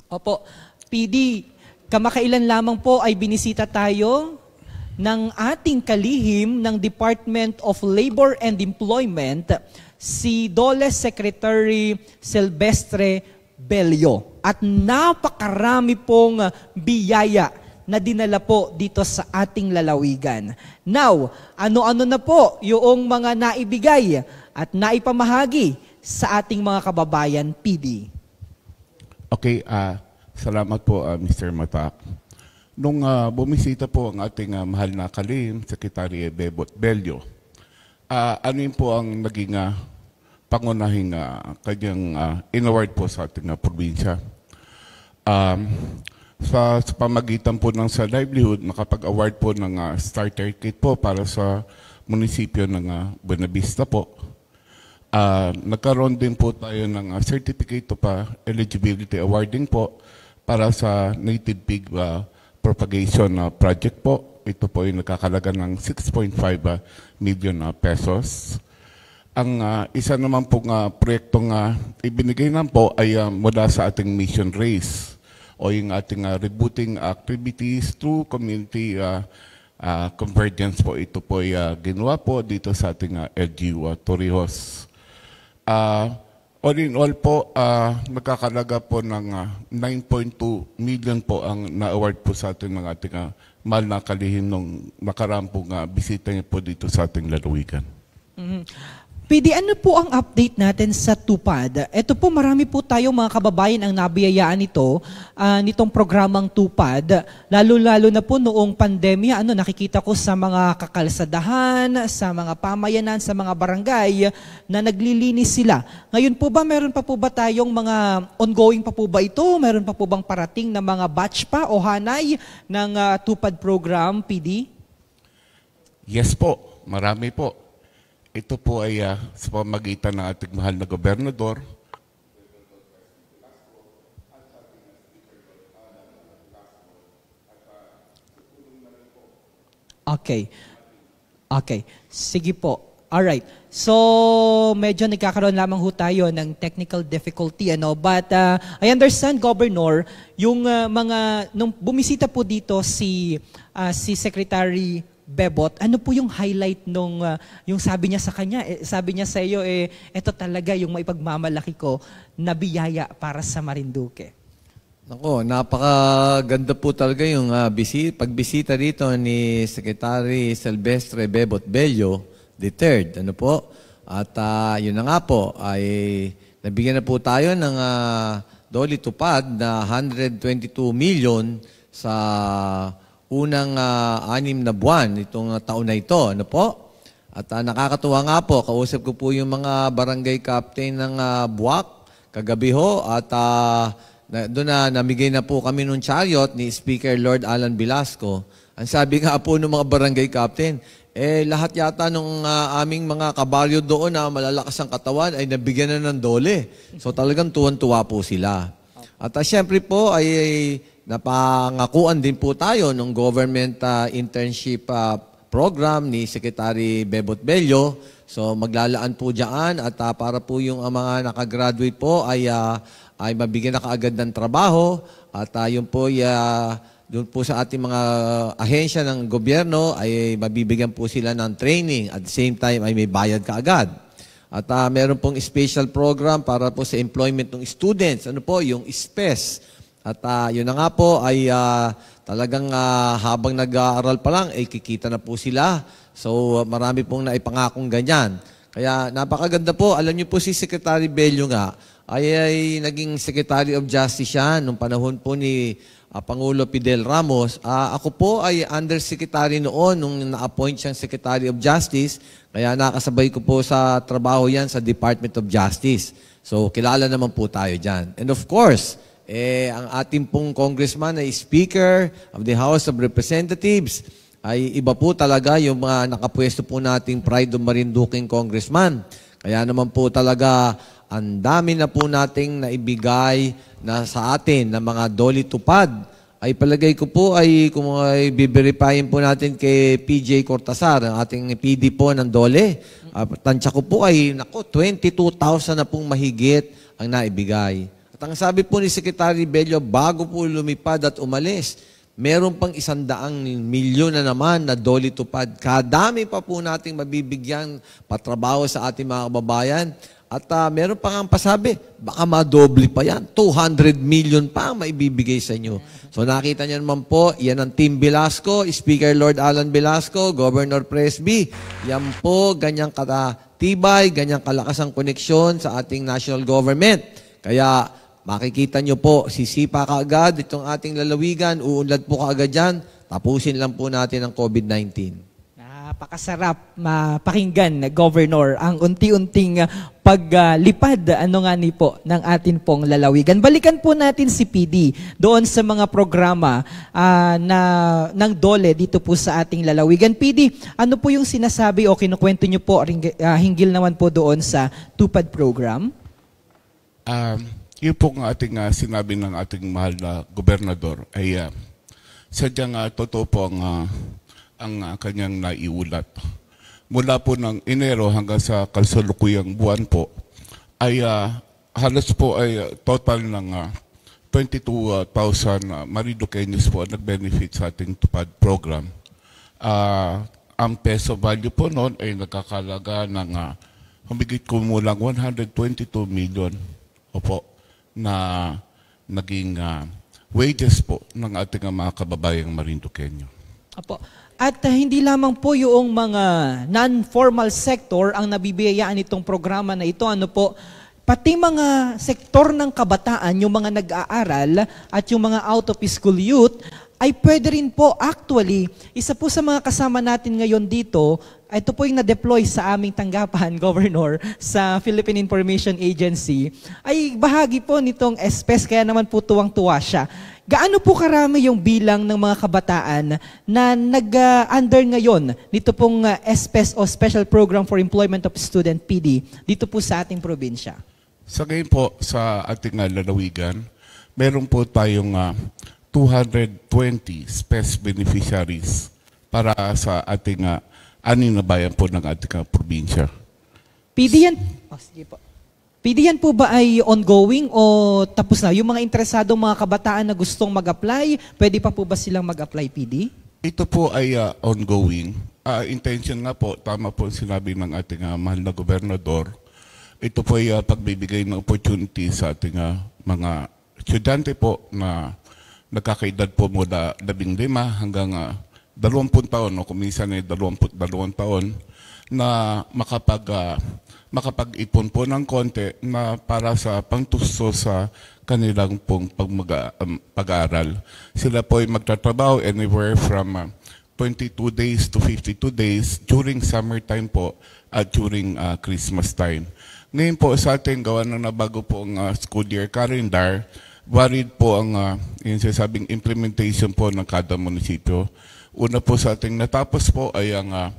Opo. PD, kamakailan lamang po ay binisita tayo ng ating kalihim ng Department of Labor and Employment, si Dole Secretary Silvestre Bello. At napakarami pong biyaya na dinala po dito sa ating lalawigan. Now, ano-ano na po yung mga naibigay at naipamahagi sa ating mga kababayan, PD? Okay, salamat po, Mr. Mata. Nung bumisita po ang ating mahal na kalihim, Secretary Bebot Bello, ano yun po ang naging pangunahing kanyang in-award po sa ating probinsya. Sa pamagitan po ng sa livelihood, nakapag-award po ng starter kit po para sa munisipyo ng Buenavista po. Nagkaroon din po tayo ng certificate of eligibility awarding po para sa native pig propagation project po. Ito po ay nakakalaga ng 6.5 million pesos. Ang isa naman pong proyektong ibinigay naman po ay mula sa ating mission race o yung ating rebooting activities through community convergence po. Ito po ay ginawa po dito sa ating LGU Torrijos. All in all po, nagkakalaga po ng 9.2 million po ang na-award po sa ating mga ating mahal na kalihim nung nakaraang pong bisita niya po dito sa ating lalawigan. Mm-hmm. PD, ano po ang update natin sa TUPAD? Ito po, marami po tayo mga kababayan ang nabiyayaan nitong programang TUPAD. Lalo-lalo na po noong pandemya, nakikita ko sa mga kakalsadahan, sa mga pamayanan, sa mga barangay na naglilinis sila. Ngayon po ba, meron pa po ba tayong mga ongoing pa po ba ito? Meron pa po bang parating na mga batch pa o hanay ng TUPAD program, PD? Yes po, marami po. Ito po ay sa pamagitan ng ating mahal na gobernador. Okay. Sige po. Alright. So, medyo nagkakaroon lamang ho tayo ng technical difficulty. But I understand, Governor, yung nung bumisita po dito si Secretary Bebot, ano po yung highlight nung yung sabi niya sa kanya? Sabi niya sa iyo, ito talaga yung maipagmamalaki ko na biyaya para sa Marinduque. Nako, napakaganda po talaga yung pagbisita dito ni Secretary Silvestre Bebot Bello III. Ano po? At yun na nga po, ay nabigyan na po tayo ng Dole TUPAD na 122 million sa unang 6 na buwan itong taon na ito. Ano po? At nakakatuwa nga po, kausap ko po yung mga barangay captain ng Buwak kagabi ho at doon namigay na po kami nung chariot ni Speaker Lord Alan Velasco. Ang sabi nga po ng mga barangay captain, lahat yata nung aming mga kabaryo doon na malalakas ang katawan ay nabigyan na ng Dole. So talagang tuwan-tuwa po sila. At syempre po ay napangakuan din po tayo ng government internship program ni Secretary Bebot Bello. So maglalaan po dyan at para po yung mga nakagraduate po ay mabigyan na kaagad ng trabaho at yun po doon po sa ating mga ahensya ng gobyerno ay mabibigyan po sila ng training at the same time ay may bayad kaagad. At meron pong special program para po sa employment ng students, ano po, yung SPES. At yun na nga po ay talagang habang nag-aaral pa lang ay kikita na po sila. So marami pong naipangakong ganyan. Kaya napakaganda po, alam niyo po si Secretary Bello nga ay naging Secretary of Justice siya nung panahon po ni Pangulo Fidel Ramos. Ako po ay undersecretary noon nung na-appoint siyang Secretary of Justice. Kaya nakasabay ko po sa trabaho yan sa Department of Justice. So kilala naman po tayo dyan. And of course, ang ating pong congressman ay Speaker of the House of Representatives. Ay iba po talaga yung mga nakapwesto po nating Pride of Marinduqueng congressman. Kaya naman po talaga ang dami na po nating naibigay na sa atin na mga Dole Tupad. Ay palagay ko po ay kung ay biverifyin po natin kay PJ Cortazar, ang ating PD po ng Dole. Tansya ko po ay 22,000 na pong mahigit ang naibigay. At ang sabi po ni Secretary Bello, bago po lumipad at umalis, meron pang 100 milyon na naman na Dole Tupad. Kadami pa po nating mabibigyan patrabaho sa ating mga kababayan. At meron pa nga pasabi, baka madoble pa yan. 200 million pa ang maibibigay sa inyo. So nakita niyo naman po, yan ang Team Velasco, Speaker Lord Alan Velasco, Governor Presby. Yan po, ganyang katibay, ganyang kalakas ang koneksyon sa ating national government. Kaya makikita nyo po, sisipa kaagad itong ating lalawigan, uunlad po kaagad dyan, tapusin lang po natin ang COVID-19. Napakasarap mapakinggan, Governor, ang unti-unting paglipad ng atin pong lalawigan. Balikan po natin si PD doon sa mga programa ng DOLE dito po sa ating lalawigan. PD, ano po yung sinasabi o kinukwento nyo po hinggil naman po doon sa TUPAD program? Yun po ang ating sinabi ng ating mahal na gobernador ay sadyang totoo po ang kanyang naiulat. Mula po ng Enero hanggang sa kasalukuyang buwan po, ay halos po ay total ng 22,000 Marinduqueños po nag-benefit sa ating TUPAD program. Ang peso value po noon ay nagkakalaga ng humigit kumulang 122 million na naging wages po ng ating mga kababayang Marinduqueño. Apo. At hindi lamang po yung mga non-formal sector ang nabibiyayaan itong programa na ito. Ano po, pati mga sektor ng kabataan, yung mga nag-aaral at yung mga out-of-school youth, ay pwede rin po actually, isa po sa mga kasama natin ngayon dito, ito po yung na-deploy sa aming tanggapan, Governor, sa Philippine Information Agency, ay bahagi po nitong SPES, kaya naman po tuwang-tuwa siya. Gaano po karami yung bilang ng mga kabataan na nag-under ngayon nito pong SPES o Special Program for Employment of Student PD dito po sa ating probinsya? Sa ngayon po, sa ating lalawigan, meron po tayong 220 SPES beneficiaries para sa ating anim na bayan po ng ating probinsya. PD yan, sige po. PD yan po ba ay ongoing o tapos na? Yung mga interesadong mga kabataan na gustong mag-apply, pwede pa po ba silang mag-apply, PD? Ito po ay ongoing. Intention nga po, tama po sinabi ng ating mahal na gobernador, ito po ay pagbibigay ng opportunity sa ating mga estudyante po na nagkakaedad po mula 15 hanggang 20 taon o kung minsan ay 22 taon na makapag-ipon po ng konti na para sa pangtusto sa kanilang pong pag-aaral. Sila po ay magtatrabaho anywhere from 22 days to 52 days during summertime po at during Christmas time. Ngayon po sa ating gawa ng nabago po ang school year calendar, varied po ang yung sasabing implementation po ng kada munisipyo. Una po sa ating natapos po ay ang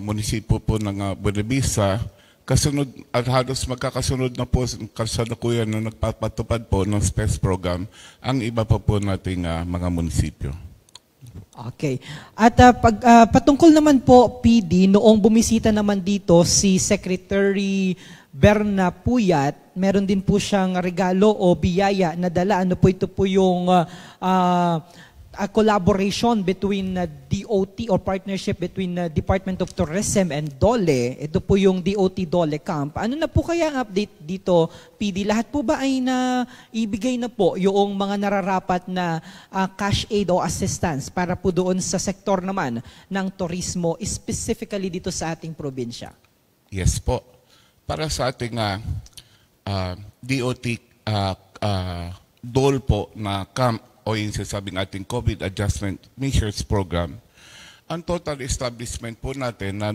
munisipyo po ng Buenavista. Kasunod at halos magkakasunod na po kasalukuyan na nagpapatupad po ng SPES program ang iba pa po nating mga munisipyo. Okay. At patungkol naman po, PD, noong bumisita naman dito si Secretary Berna Puyat, meron din po siyang regalo o biyaya na dala. Ano po ito po yung a collaboration between DOT or partnership between Department of Tourism and DOLE. Ito po yung DOT DOLE Camp. Ano na po kaya ang update dito, PD? Lahat po ba ay naibigay na po yung mga nararapat na cash aid o assistance para po doon sa sektor naman ng turismo, specifically dito sa ating probinsya? Yes po. Para sa ating DOT DOL po na camp o yung sasabing ating COVID Adjustment Measures Program, ang total establishment po natin na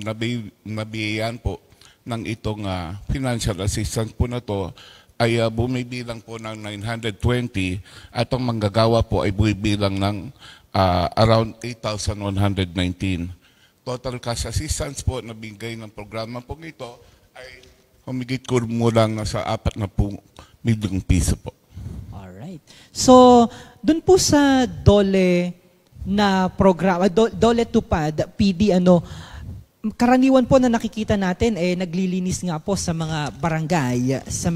nabiyayan po ng itong financial assistance po na to ay bumibilang po ng 920 at ang manggagawa po ay bumibilang ng around 8,119. Total cash assistance po na bigay ng programa po ito ay humigit kumulang sa 40 milyong piso po. Alright. So, dun po sa DOLE na programa, DOLE Tupad, PD, karaniwan po na nakikita natin, naglilinis nga po sa mga barangay, sa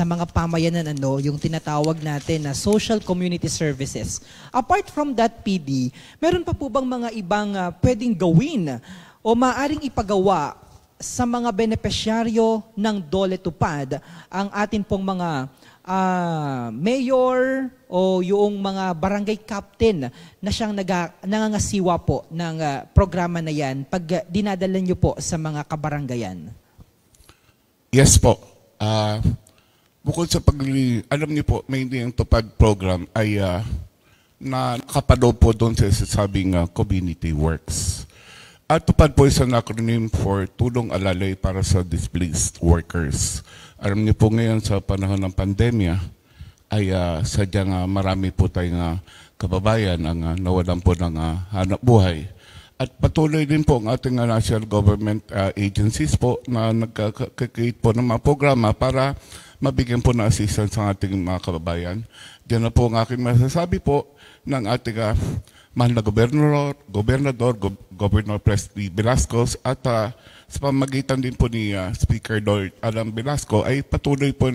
mga pamayanan, yung tinatawag natin na social community services. Apart from that, PD, meron pa po bang mga ibang pwedeng gawin o maaring ipagawa sa mga benepisyaryo ng DOLE Tupad ang atin pong mga mayor o yung mga barangay captain na siyang nangangasiwa po ng programa na yan pag dinadala nyo po sa mga kabarangayan? Yes po. Bukod sa alam niyo po, may yung Tupad program ay nakapalo po doon sa sabing community works. At Tupad po is an acronym for Tulong Alalay para sa Displaced Workers. Alam niyo po ngayon sa panahon ng pandemya ay sadyang marami po tayong kababayan ang nawalan po ng hanap buhay. At patuloy din po ang ating national government agencies po na nagkakreate po ng mga programa para mabigyan po ng assistance ang ating mga kababayan. Diyan na po ang aking masasabi po ng ating mahal na Governor Presby Velasco at sa pamagitan din po ni Speaker Lord Alan Velasco ay patuloy po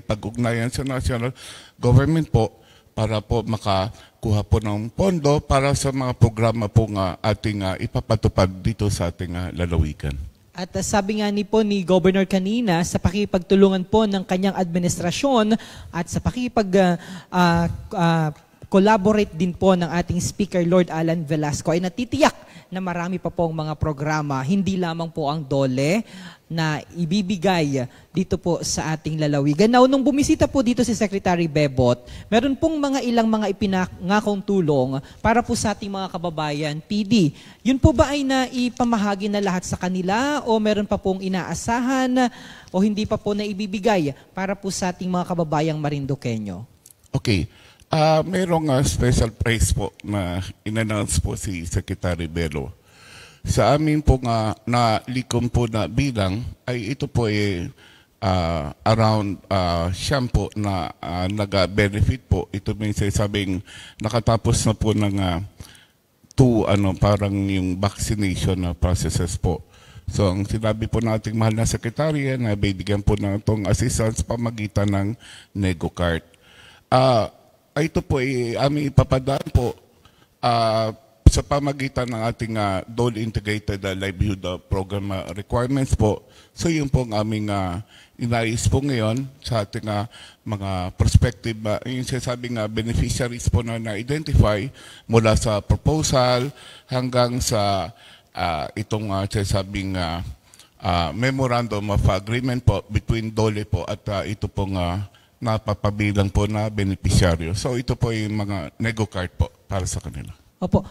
pag-ugnayan sa national government po para po makakuha po ng pondo para sa mga programa po nga ating ipapatupad dito sa ating lalawigan. At sabi nga ni Governor kanina, sa pakipagtulungan po ng kanyang administrasyon at sa collaborate din po ng ating Speaker Lord Alan Velasco ay natitiyak na marami pa pong mga programa, hindi lamang po ang DOLE na ibibigay dito po sa ating lalawigan. Now, nung bumisita po dito si Secretary Bebot, meron pong ilang mga ipinangakong tulong para po sa ating mga kababayan. PD, yun po ba ay naipamahagi na lahat sa kanila o meron pa pong inaasahan o hindi pa po na ibibigay para po sa ating mga kababayang Marinduqueño? Okay. Merong special prize po na in-announce po si Secretary Bello. Sa amin po nalikom po na bilang ay ito po ay around siyam po na nag-benefit po. Ito may sabing nakatapos na po ng parang yung vaccination processes po. So ang sinabi po nating mahal na sekretarya na bibigyan po ng itong assistance pamagitan ng NegoCart. Ito po ay aming ipapadaan po sa pamagitan ng ating DOLE Integrated Livelihood Program requirements po. So yun po ang aming inayos po ngayon sa ating mga prospective, yung sinasabing beneficiaries po na na-identify mula sa proposal hanggang sa itong sinasabing memorandum of agreement po between DOLE po at ito pong napapabilang po na beneficiaryo. So ito po yung mga NegoCart po para sa kanila. Opo.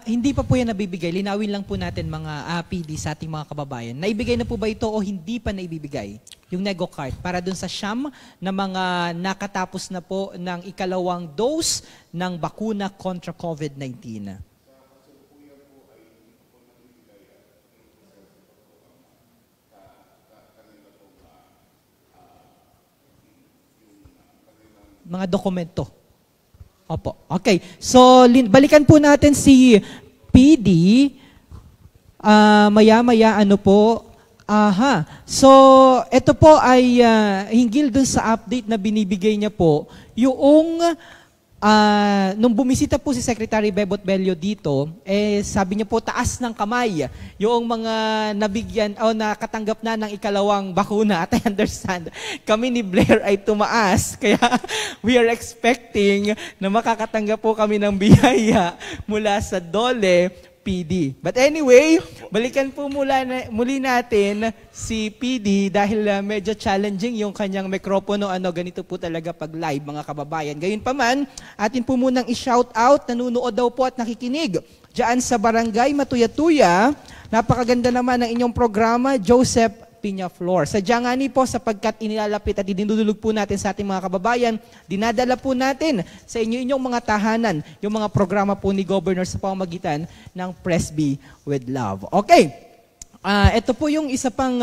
Hindi pa po yan nabibigay. Linawin lang po natin mga PD sa ating mga kababayan. Naibigay na po ba ito o hindi pa naibibigay? Yung NegoCart para dun sa siyam na mga nakatapos na po ng ikalawang dose ng bakuna kontra COVID-19. Mga dokumento. Opo. Okay. So, balikan po natin si PD. Maya-maya, ano po? Aha. So, ito po ay hinggil dun sa update na binibigay niya po, yung nung bumisita po si Secretary Bebot Bello dito, sabi niya po taas ng kamay yung mga nabigyan o nakatanggap na ng ikalawang bakuna. At I understand, kami ni Blair ay tumaas. Kaya we are expecting na makakatanggap po kami ng biyaya mula sa DOLE PD. But anyway, balikan po muli natin si PD dahil medyo challenging yung kanyang mikropono. Ganito po talaga pag live, mga kababayan. Gayunpaman, atin po munang i-shout out, nanunood daw po at nakikinig diyan sa Barangay Matuyatuya. Napakaganda naman ng inyong programa, Joseph Piñaflor. Sadya nga ni po sapagkat inilalapit at idinudulog po natin sa ating mga kababayan, dinadala po natin sa inyong mga tahanan yung mga programa po ni Governor sa pamamagitan ng Presby with Love. Okay. Ito po yung isa pang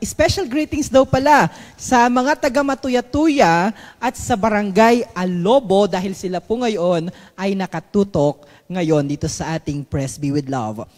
special greetings daw pala sa mga taga Matuyatuya at sa Barangay Alobo dahil sila po ngayon ay nakatutok ngayon dito sa ating Presby with Love.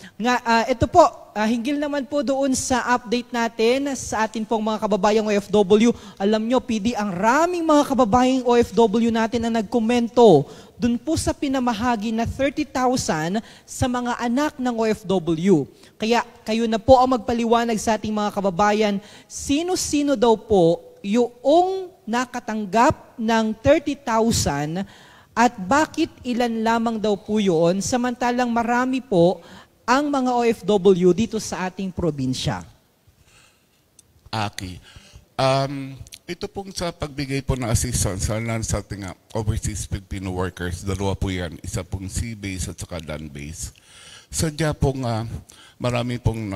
Ito po, hinggil naman po doon sa update natin sa atin pong mga kababayang OFW. Alam nyo, PD, ang raming mga kababayang OFW natin ang nagkomento doon po sa pinamahagi na 30,000 sa mga anak ng OFW. Kaya kayo na po ang magpaliwanag sa ating mga kababayan, sino-sino daw po yung nakatanggap ng 30,000 at bakit ilan lamang daw po yun, samantalang marami po ang mga OFW dito sa ating probinsya. Okay. Ito pong sa pagbigay po ng assistance sa ating overseas Filipino workers, dalawa po yan, isa pong sea-based at saka land-based. Sadya pong marami pong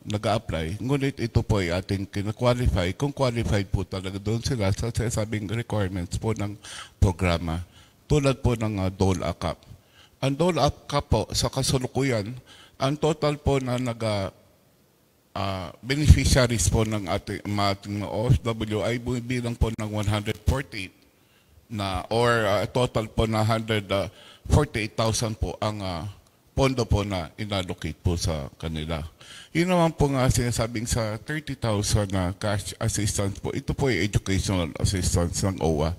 nag-a-apply, ngunit ito po ay ating kina-qualify, kung qualified po talaga doon sila sa sabing requirements po ng programa. Tulad po ng Dole ACAP. Ang Dole ACAP po, sa kasalukuyan, ang total po na beneficiaries po ng ating OFW ay bilang po ng 148 na or total po na 148,000 po ang pondo po na inallocate po sa kanila. Yun naman po nga sinasabing sa 30,000 na cash assistance po, ito po ay educational assistance ng OWA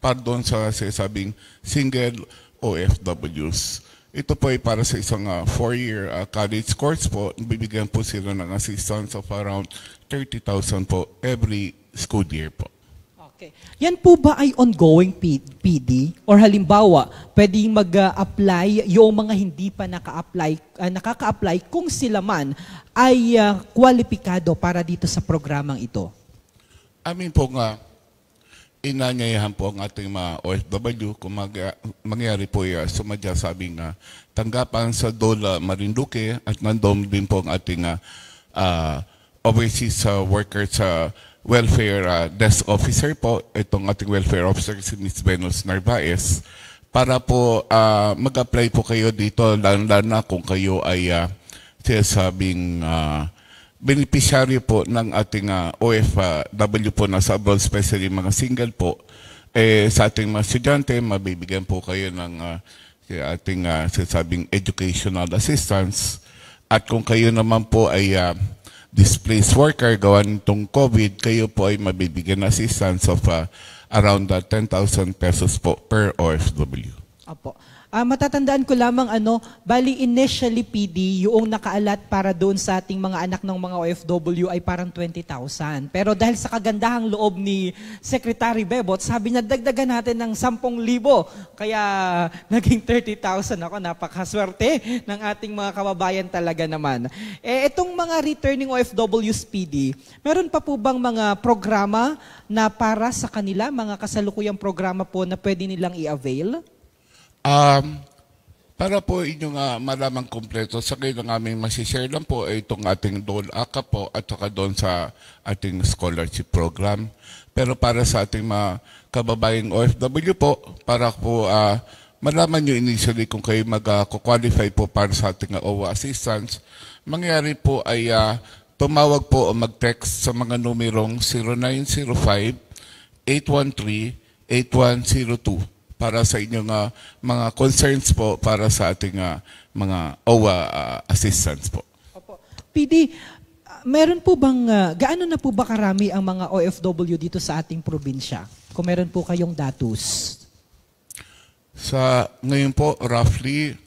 para doon sa sinasabing single OFWs. Ito po ay para sa isang 4-year college course po. Bibigyan po sila ng assistance of around 30,000 po every school year po. Okay. Yan po ba ay ongoing PD? Or halimbawa, pwedeng mag-apply yung mga hindi pa nakaka-apply kung sila man ay kwalipikado para dito sa programang ito? Amin po nga, inanyayahan po ang ating mga OFW kung mangyari po sumadya sabing tanggapan sa DOLE Marinduque at nandun din po ang ating overseas workers welfare desk officer po, itong ating welfare officer si Ms. Venus Narvaez, para po mag-apply po kayo dito, lalo na kung kayo ay sinasabing beneficiary po ng ating OFW po nasa abroad, especially mga single po, sa ating mga estudyante, mabibigyan po kayo ng ating sinasabing educational assistance. At kung kayo naman po ay displaced worker, gawa nitong COVID, kayo po ay mabibigyan ng assistance of around 10,000 pesos po per OFW. Apo. Matatandaan ko lamang bali initially PD, yung nakaalat para doon sa ating mga anak ng mga OFW ay parang 20,000. Pero dahil sa kagandahang loob ni Secretary Bebot, sabi niya dagdagan natin ng 10,000. Kaya naging 30,000 ako. Napakaswerte ng ating mga kababayan talaga naman. Itong mga returning OFWs PD, meron pa po bang mga programa na para sa kanila, mga kasalukuyang programa po na pwede nilang i-avail? Para po inyong malamang kompleto, sa ngayon ang aming masishare lang po ay itong ating DOLE ACAP po at saka doon sa ating scholarship program. Pero para sa ating mga kababayang OFW po, para po malaman nyo initially kung kayo mag-qualify po para sa ating OWA assistance, mangyari po ay tumawag po o mag-text sa mga numerong 0905-813-8102 para sa inyong mga concerns po para sa ating mga OWA assistance po. Opo. PD, meron po bang, gaano na po ba karami ang mga OFW dito sa ating probinsya? Kung meron po kayong datos. Sa ngayon po, roughly,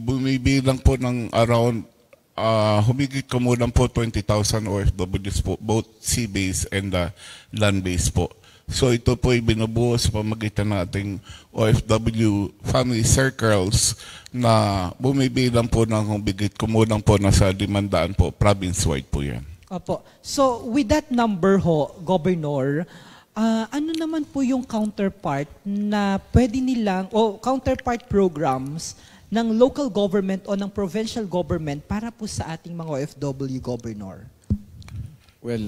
bumibilang po ng around, humigit kumulang po 20,000 OFWs po, both sea-based and land-based po. So ito po ay binubuo sa pamagitan ng ating OFW family circles na bumibilang po ng humigit kumulang po nasa 500 po, province-wide po yan. Opo. So with that number ho, Governor, ano naman po yung counterpart na pwede nilang, o counterpart programs ng local government o ng provincial government para po sa ating mga OFW, Governor? Well,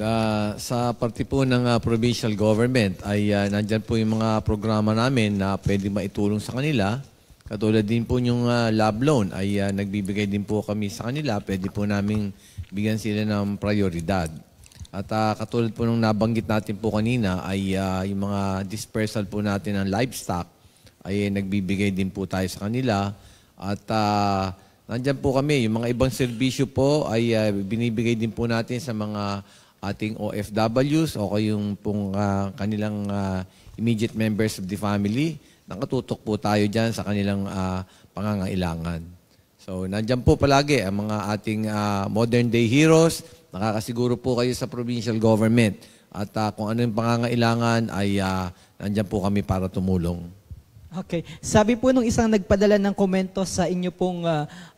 sa parte po ng provincial government ay nandyan po yung mga programa namin na pwede maitulong sa kanila. Katulad din po yung lab loan ay nagbibigay din po kami sa kanila. Pwede po namin bigyan sila ng prioridad. At katulad po nung nabanggit natin po kanina ay yung mga dispersal po natin ng livestock ay nagbibigay din po tayo sa kanila. At nandyan po kami, yung mga ibang serbisyo po ay binibigay din po natin sa mga ating OFWs o yung pong kanilang immediate members of the family. Nakatutok po tayo dyan sa kanilang pangangailangan. So, nandyan po palagi ang mga ating modern day heroes. Nakakasiguro po kayo sa provincial government. At kung ano yung pangangailangan ay nandyan po kami para tumulong. Okay. Sabi po nung isang nagpadala ng komento sa inyo pong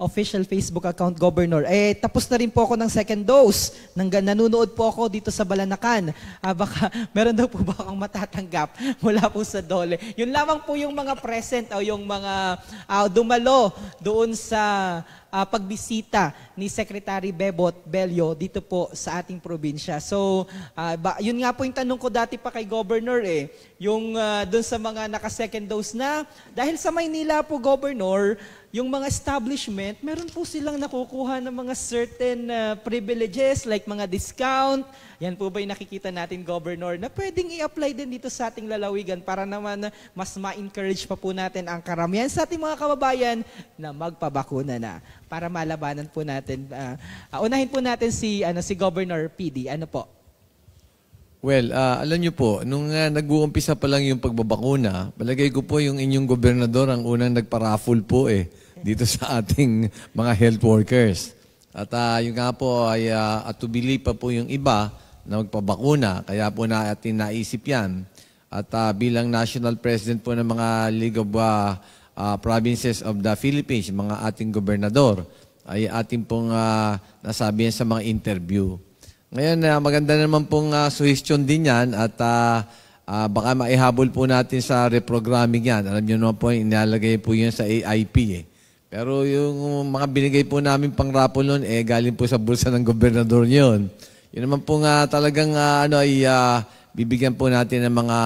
official Facebook account, Governor, tapos na rin po ako ng second dose. Nanonood po ako dito sa Balanacan. Baka meron daw po ba akong matatanggap mula po sa DOLE. Yun lamang po yung mga present o yung mga dumalo doon sa pagbisita ni Secretary Bebot Bello dito po sa ating probinsya. So, yun nga po yung tanong ko dati pa kay Governor yung doon sa mga naka-second dose na, dahil sa Maynila po, Governor, yung mga establishment, meron po silang nakukuha ng mga certain privileges like mga discount. Yan po ba yung nakikita natin, Governor, na pwedeng i-apply din dito sa ating lalawigan para naman mas ma-encourage pa po natin ang karamihan sa ating mga kababayan na magpabakuna na para malabanan po natin. Unahin po natin si Governor PD. Ano po? Well, alam niyo po, nung nag-uumpisa pa lang yung pagbabakuna, palagay ko po yung inyong gobernador ang unang nagpa-raffle po dito sa ating mga health workers. At yung nga po ay atubili pa po yung iba na magpabakuna, kaya po natin naisip yan. At bilang national president po ng mga League of Provinces of the Philippines, mga ating gobernador, ay ating pong nasabi yan sa mga interview. Ngayon, maganda naman pong suggestion din yan at baka maihabol po natin sa reprogramming yan. Alam niyo naman po, inalagay po yun sa AIP Pero yung mga binigay po namin pang raffle nun, galing po sa bulsa ng gobernador yun. Yun naman po talagang bibigyan po natin ng mga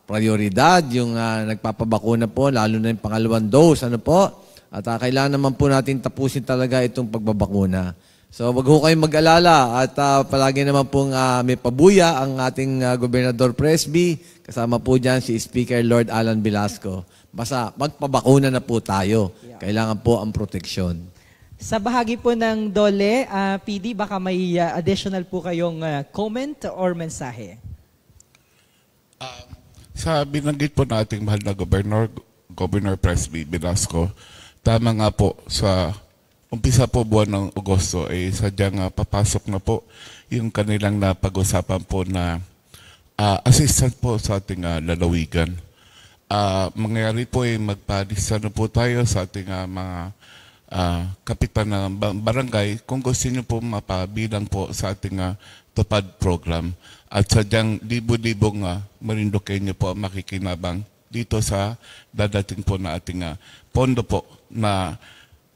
prioridad, yung nagpapabakuna po, lalo na yung pangalawang dose, At kailangan naman po natin tapusin talaga itong pagbabakuna. So wag ho kayong mag-alala at palagi naman pong may pabuya ang ating Gobernador Presby. Kasama po dyan si Speaker Lord Alan Velasco. Basta magpabakuna na po tayo. Kailangan po ang proteksyon. Sa bahagi po ng DOLE, PD, baka may additional po kayong comment or mensahe? Sa binanggit po nating mahal na Governor Presby Velasco, tama nga po sa umpisa po buwan ng Agosto sadyang papasok na po yung kanilang napag-usapan po na assistant po sa ating lalawigan. Mangyari po magpalista na po tayo sa ating mga kapitan ng barangay kung gusto nyo po mapabilang po sa ating tupad program. At sadyang libo-libong Marinduqueño po makikinabang dito sa dadating po na ating pondo po na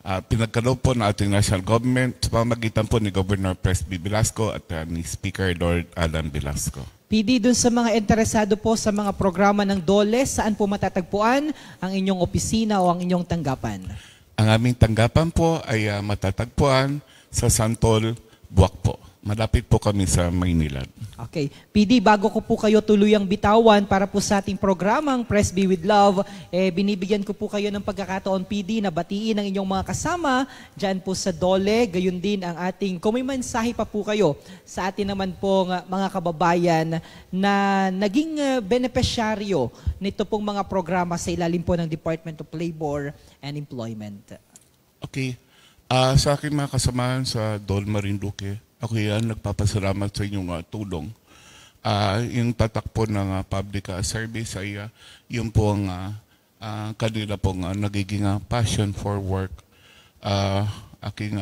pinagkaloob po ng ating national government sa pamamagitan po ni Governor Presby Velasco at ni Speaker Lord Alan Velasco. PD, dun sa mga interesado po sa mga programa ng DOLE, saan po matatagpuan ang inyong opisina o ang inyong tanggapan? Ang aming tanggapan po ay matatagpuan sa Santol, Buwak po. malapit po kami sa Maynila. Okay. PD, bago ko po kayo tuluyang bitawan para po sa ating programang Press B with Love, binibigyan ko po kayo ng pagkakataon, PD, na batiin ang inyong mga kasama dyan po sa Dole. Gayon din ang ating, kung may mensahe pa po kayo sa atin naman po mga kababayan na naging benepisyaryo nito pong mga programa sa ilalim po ng Department of Labor and Employment. Okay. Sa akin mga kasamahan sa Dole Marinduque, ako yan, nagpapasalamat sa inyong tulong. Yung tatakpo ng public service ay yung po ang kanila pong nagiging passion for work. Aking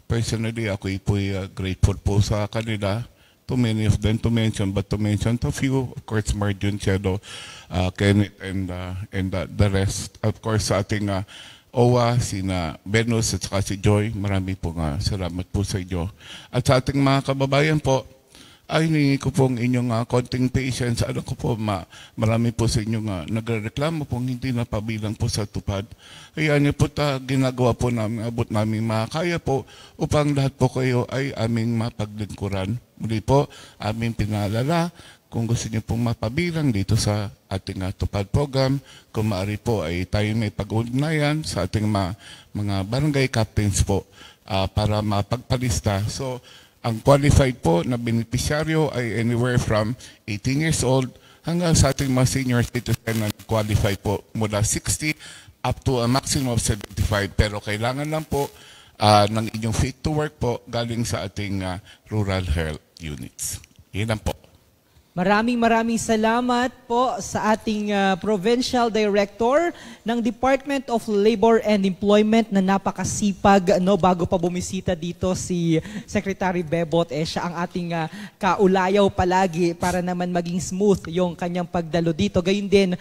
personally, ako po grateful po sa kanila. Too many of them to mention, but to mention a few, of course, Marjun, Shadow, Kenneth, and the rest. Of course, sa ating OWA, sina Venus at saka si Joy, marami po salamat po sa inyo. At sa ating mga kababayan po, ay hiningi ko pong inyong konting patience. Ano ko po, marami po sa inyong nagreklamo pong hindi napabilang po sa tupad. Kaya niyo po ginagawa po namin, abot namin makakaya po upang lahat po kayo ay aming mapaglingkuran. Muli po, aming pinaalala, kung gusto niyo pong mapabilang dito sa ating tupad program, kung maaari po ay tayo may pag-ugnayan sa ating mga barangay captains po para mapagpalista. So, ang qualified po na beneficiaryo ay anywhere from 18 years old hanggang sa ating mga senior citizen na qualified po mula 60 up to a maximum of 75. Pero kailangan lang po ng inyong fit to work po galing sa ating rural health units. Yan lang po. Maraming salamat po sa ating Provincial Director ng Department of Labor and Employment na napakasipag, no, bago pa bumisita dito si Secretary Bebot, siya ang ating kaulayaw palagi para naman maging smooth yung kanyang pagdalo dito. Gayun din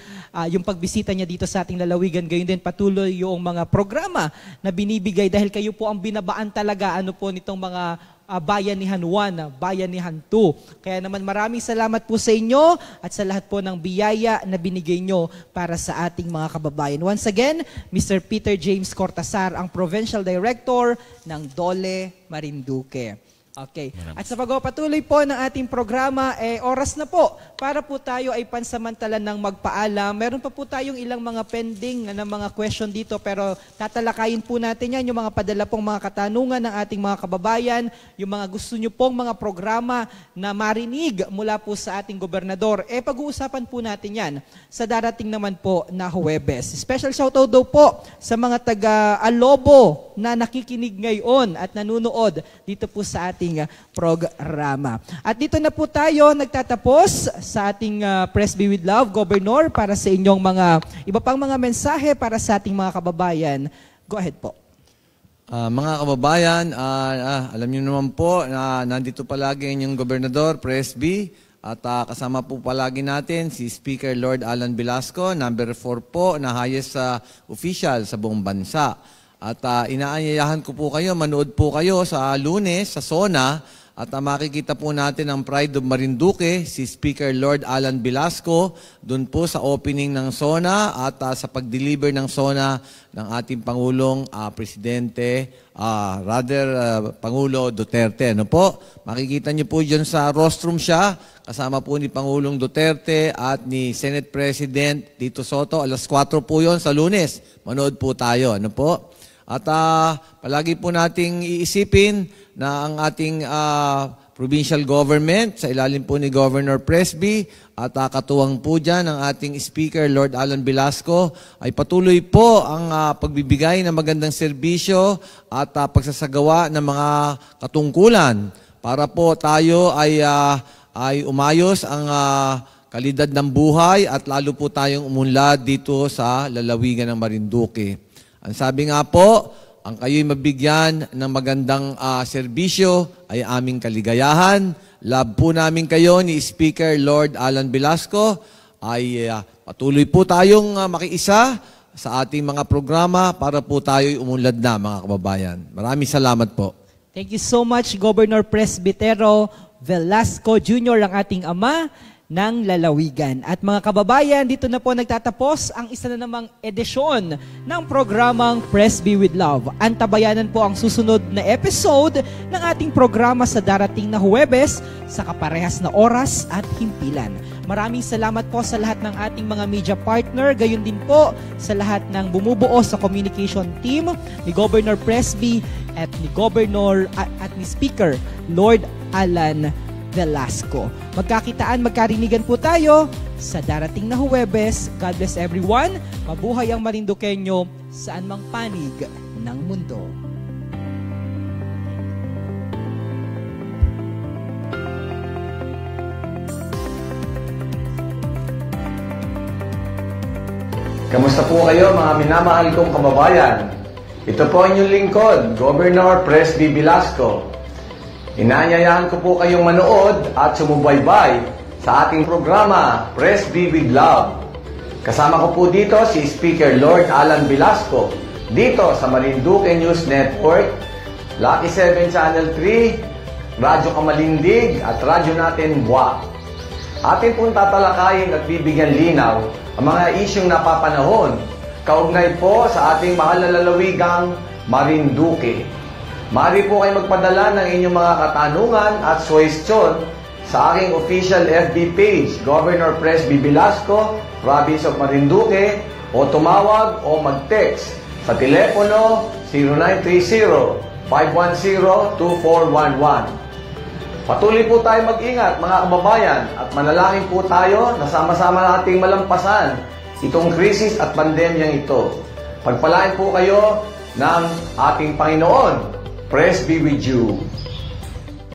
yung pagbisita niya dito sa ating lalawigan, gayun din patuloy yung mga programa na binibigay dahil kayo po ang binabaan talaga po nitong mga Bayanihan 1, Bayanihan 2. Kaya naman maraming salamat po sa inyo at sa lahat po ng biyaya na binigay nyo para sa ating mga kababayan. Once again, Mr. Peter James Cortazar, ang Provincial Director ng Dole Marinduque. Okay. At sa pagpapatuloy po ng ating programa, oras na po para po tayo ay pansamantala ng magpaalam. Meron pa po tayong ilang mga pending na mga question dito pero tatalakayin po natin yan, yung mga padala pong mga katanungan ng ating mga kababayan, yung mga gusto nyo pong mga programa na marinig mula po sa ating gobernador. Pag-uusapan po natin yan sa darating naman po na Huwebes. Special shoutout daw po sa mga taga-Alobo na nakikinig ngayon at nanunood dito po sa ating programa. At dito na po tayo nagtatapos sa ating Press B with Love, Governor, para sa inyong mga iba pang mga mensahe para sa ating mga kababayan. Go ahead po. Mga kababayan, alam niyo naman po na nandito palagi inyong Gobernador, Press B, at kasama po palagi natin si Speaker Lord Alan Velasco, number 4 po na highest official sa buong bansa. At inaanyayahan ko po kayo, manood po kayo sa Lunes sa SONA at makikita po natin ang Pride of Marinduque, si Speaker Lord Alan Velasco, doon po sa opening ng SONA at sa pag-deliver ng SONA ng ating Pangulong Presidente, Pangulo Duterte. Ano po? Makikita niyo po dyan sa rostrum siya, kasama po ni Pangulong Duterte at ni Senate President Tito Soto. Alas 4 po yon sa Lunes. Manood po tayo. Ano po? At palagi po nating iisipin na ang ating provincial government sa ilalim po ni Governor Presby at katuwang po dyan ang ating Speaker Lord Alan Velasco ay patuloy po ang pagbibigay ng magandang serbisyo at pagsasagawa ng mga katungkulan para po tayo ay umayos ang kalidad ng buhay at lalo po tayong umunlad dito sa lalawigan ng Marinduque. Ang sabi nga po, ang kayo'y mabigyan ng magandang serbisyo ay aming kaligayahan. Love po namin kayo ni Speaker Lord Alan Velasco. Ay patuloy po tayong makiisa sa ating mga programa para po tayo'y umunlad na, mga kababayan. Maraming salamat po. Thank you so much, Governor Presbytero Velasco Jr., ang ating ama ng lalawigan. At mga kababayan, dito na po nagtatapos ang isa na namang edisyon ng programang Press B with Love. Antabayanan po ang susunod na episode ng ating programa sa darating na Huwebes sa kaparehas na oras at himpilan. Maraming salamat po sa lahat ng ating mga media partner, gayon din po sa lahat ng bumubuo sa communication team ni Governor Presby at ni Governor at ni Speaker Lord Alan Velasco. Magkakitaan, magkarinigan po tayo sa darating na Huwebes. God bless everyone. Mabuhay ang Marinduqueño saan mang panig ng mundo. Kamusta po kayo mga minamahal kong kababayan? Ito po ang inyong lingkod, Governor Presby Velasco. Inaanyayahan ko po kayong manood at sumubaybay sa ating programa, Press B with Love. Kasama ko po dito si Speaker Lord Alan Velasco, dito sa Marinduque News Network, Lucky 7 Channel 3, Radyo Kamalindig at Radyo Natin Buwak. Atin pong tatalakayin at bibigyan linaw ang mga isyong napapanahon, kaugnay po sa ating mahal na lalawigang Marinduque. Maaari po kayo magpadala ng inyong mga katanungan at suwestyon sa aking official FB page, Governor Presby Velasco, Province of Marinduque, o tumawag o mag-text sa telepono 0930-510-2411. Patuloy po tayo mag-ingat mga kababayan at manalangin po tayo na sama-sama nating malampasan itong krisis at pandemyang ito. Pagpalain po kayo ng ating Panginoon. Press be with you.